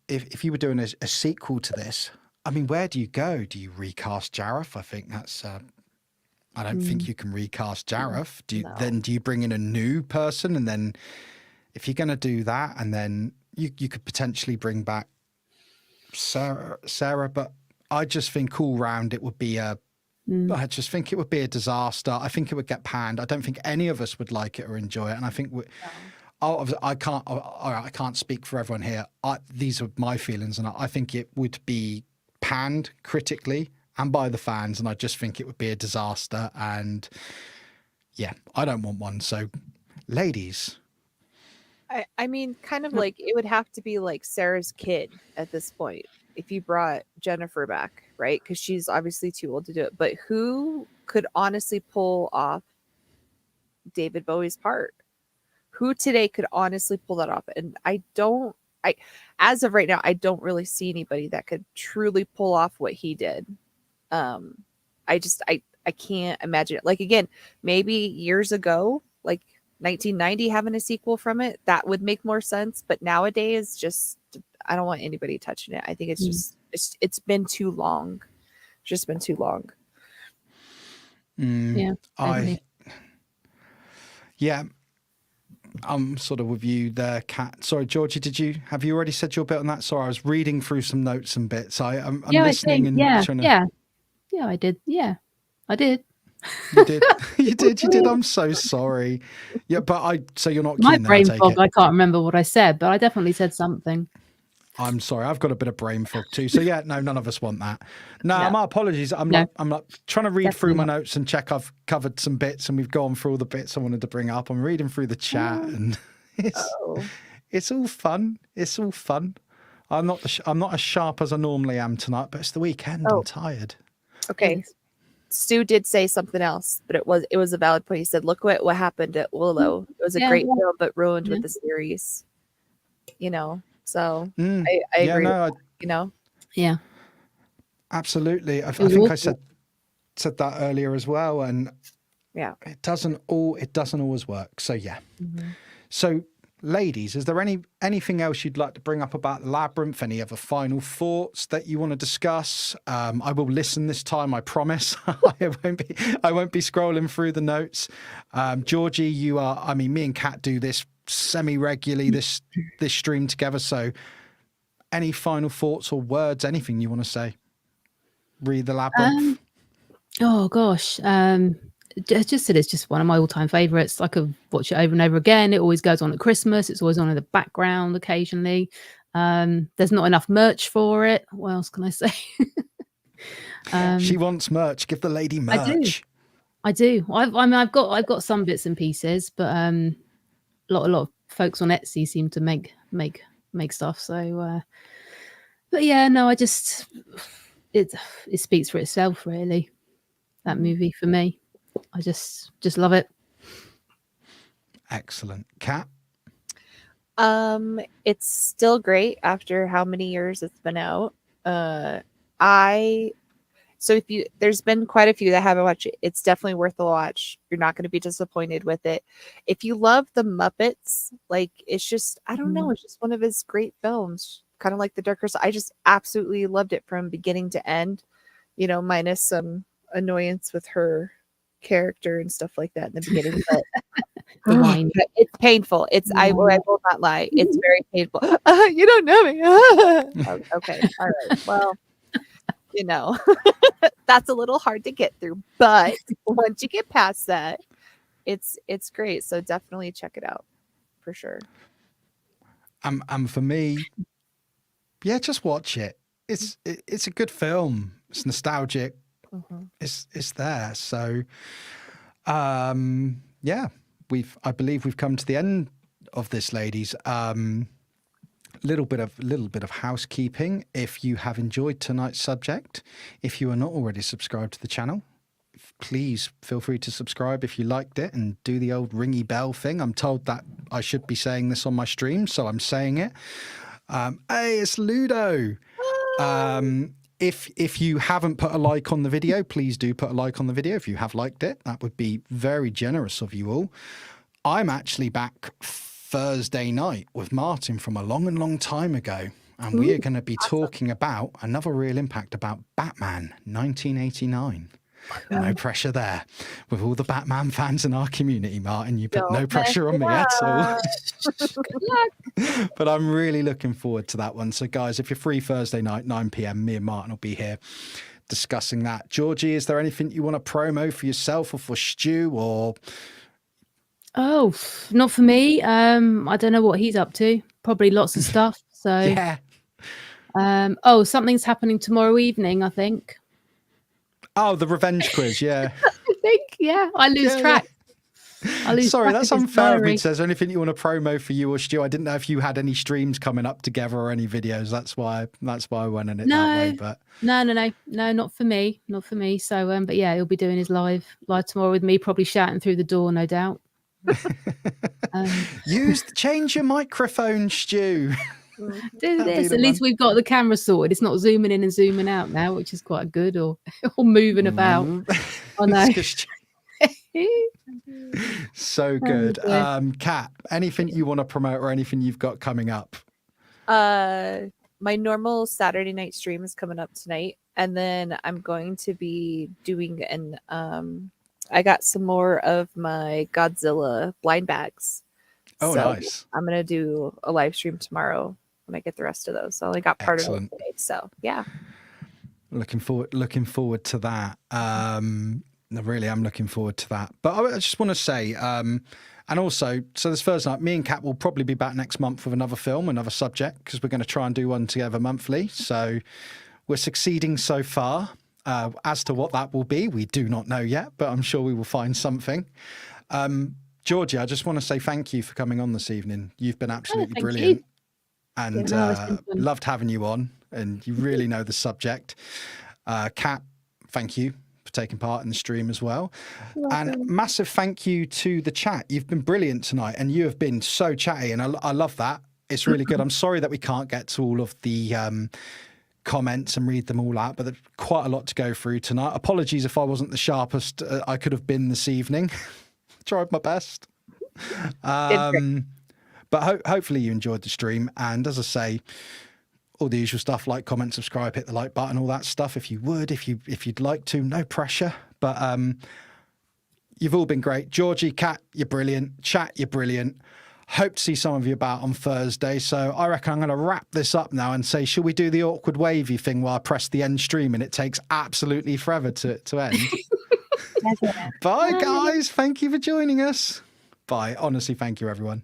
if you were doing a sequel to this, I mean, where do you go? Do you recast Jareth? I think that's I don't think you can recast Jareth. Do you bring in a new person? And then if you're going to do that, and then you could potentially bring back Sarah, but I just think all round it would be I just think it would be a disaster. I think it would get panned. I don't think any of us would like it or enjoy it. And I think I can't speak for everyone here. These are my feelings, and I think it would be panned critically and by the fans, and I just think it would be a disaster. And yeah, I don't want one. So, ladies, I mean, kind of like it would have to be like Sarah's kid at this point if you brought Jennifer back, right? Because she's obviously too old to do it. But who could honestly pull off David Bowie's part? Who today could honestly pull that off? And as of right now, I don't really see anybody that could truly pull off what he did. I can't imagine it. Like, again, maybe years ago, like 1990, having a sequel from it, that would make more sense. But nowadays, just I don't want anybody touching it. I think it's just it's been too long. It's just been too long. Yeah, I, definitely. yeah, I'm sort of with you there, Kat. Sorry, Georgie, have you already said your bit on that? Sorry, I was reading through some notes and bits. I'm Yeah, I listening think. and Yeah, trying to. yeah, yeah. I did. Yeah, I did. You did, you did. I'm so sorry. Yeah, but so you're not My keen then, I brain take fog. it. I can't remember what I said, but I definitely said something. I'm sorry, I've got a bit of brain fog too. So yeah, no, none of us want that. No, No. my apologies. I'm No, like trying to read through definitely my not. notes and check I've covered some bits and we've gone through all the bits I wanted to bring up. I'm reading through the chat and Oh. it's all fun. It's all fun. I'm not as sharp as I normally am tonight, but it's the weekend. I'm Oh. tired. Okay. Yes. Stu did say something else, but it was a valid point. He said, "Look what happened at Willow. It was a Yeah. great film, but ruined Yeah. with the series." So Mm, I yeah, agree. no, With that, Yeah. absolutely. I It was think I awful. said that earlier as well, and Yeah. it doesn't always work. So yeah. So, ladies, is there anything else you'd like to bring up about Labyrinth? Any other final thoughts that you want to discuss? I will listen this time, I promise. I won't be scrolling through the notes. Georgie, me and Kat do this semi-regularly, this stream together. So, any final thoughts or words? Anything you want to say? Read the Labyrinth. Oh gosh. Just that it's just one of my all-time favorites. I could watch it over and over again. It always goes on at Christmas. It's always on in the background occasionally. There's not enough merch for it. What else can I say? She wants merch. Give the lady merch. I do. I've got some bits and pieces, but a lot of folks on Etsy seem to make stuff. So, but yeah, no, it speaks for itself, really. That movie for me, I just love it. Excellent. Kat? It's still great after how many years it's been out. So there's been quite a few that haven't watched it. It's definitely worth a watch. You're not going to be disappointed with it. If you love the Muppets, like it's just, I don't know, it's just one of his great films, kind of like The Darker Side. I just absolutely loved it from beginning to end, minus some annoyance with her character and stuff like that in the beginning, but The wine. but it's painful. I will not lie. It's very painful. You don't know me. Okay. All right. Well, that's a little hard to get through, but once you get past that, it's great. So definitely check it out for sure. And for me, yeah, just watch it. It's a good film. It's nostalgic. It's there. So, yeah, I believe we've come to the end of this, ladies. Little bit of housekeeping. If you have enjoyed tonight's subject, if you are not already subscribed to the channel, please feel free to subscribe if you liked it and do the old ringy bell thing. I'm told that I should be saying this on my stream, so I'm saying it. Hey, it's Ludo. If you haven't put a like on the video, please do put a like on the video if you have liked it. That would be very generous of you all. I'm actually back Thursday night with Martin from a long time ago, and we are going to be talking about another real impact about Batman 1989. No pressure there. With all the Batman fans in our community, Martin, you put no pressure on me at all. But I'm really looking forward to that one. So guys, if you're free Thursday night, 9 p.m, me and Martin will be here discussing that. Georgie, is there anything you want to promo for yourself or for Stu or... Oh, not for me. I don't know what he's up to. Probably lots of stuff. So yeah. Something's happening tomorrow evening, I think. Oh, the revenge quiz, yeah. I think, yeah. I lose track. Sorry, that's unfair of me to say. Is there anything you want to promo for you or Stu? I didn't know if you had any streams coming up together or any videos. That's why I went in it that way. But no, not for me. Not for me. So but yeah, he'll be doing his live tomorrow with me, probably shouting through the door, no doubt. Change your microphone, Stu. Do this. At least we've got the camera sorted. It's not zooming in and zooming out now, which is quite good, or moving about. I know. So good. Kat, anything you want to promote or anything you've got coming up? My normal Saturday night stream is coming up tonight, and then I'm going to be doing an I got some more of my Godzilla blind bags. Oh, So nice. I'm gonna do a live stream tomorrow when I get the rest of those. I only got part of Excellent. it today. So yeah. Looking forward to that. I really am looking forward to that. But I just want to say, and also, so this Thursday night, me and Kat will probably be back next month with another film, another subject, because we're going to try and do one together monthly. So we're succeeding so far. As to what that will be, we do not know yet, but I'm sure we will find something. Georgie, I just want to say thank you for coming on this evening. You've been absolutely thank brilliant. you. And Yeah, no, it's been fun. loved having you on, and you really know the subject. Kat, thank you for taking part in the stream as well. And massive thank you to the chat. You've been brilliant tonight, and you have been so chatty, and I love that. It's really good. I'm sorry that we can't get to all of the comments and read them all out, but there's quite a lot to go through tonight. Apologies if I wasn't the sharpest I could have been this evening. Tried my best. But hopefully you enjoyed the stream. And as I say, all the usual stuff like comment, subscribe, hit the like button, all that stuff. If you would, if you'd like to, no pressure. But you've all been great. Georgie, Kat, you're brilliant. Chat, you're brilliant. Hope to see some of you about on Thursday. So I reckon I'm going to wrap this up now and say, shall we do the awkward wavy thing while I press the end stream and it takes absolutely forever to end? Bye, guys. Thank you for joining us. Bye. Honestly, thank you, everyone.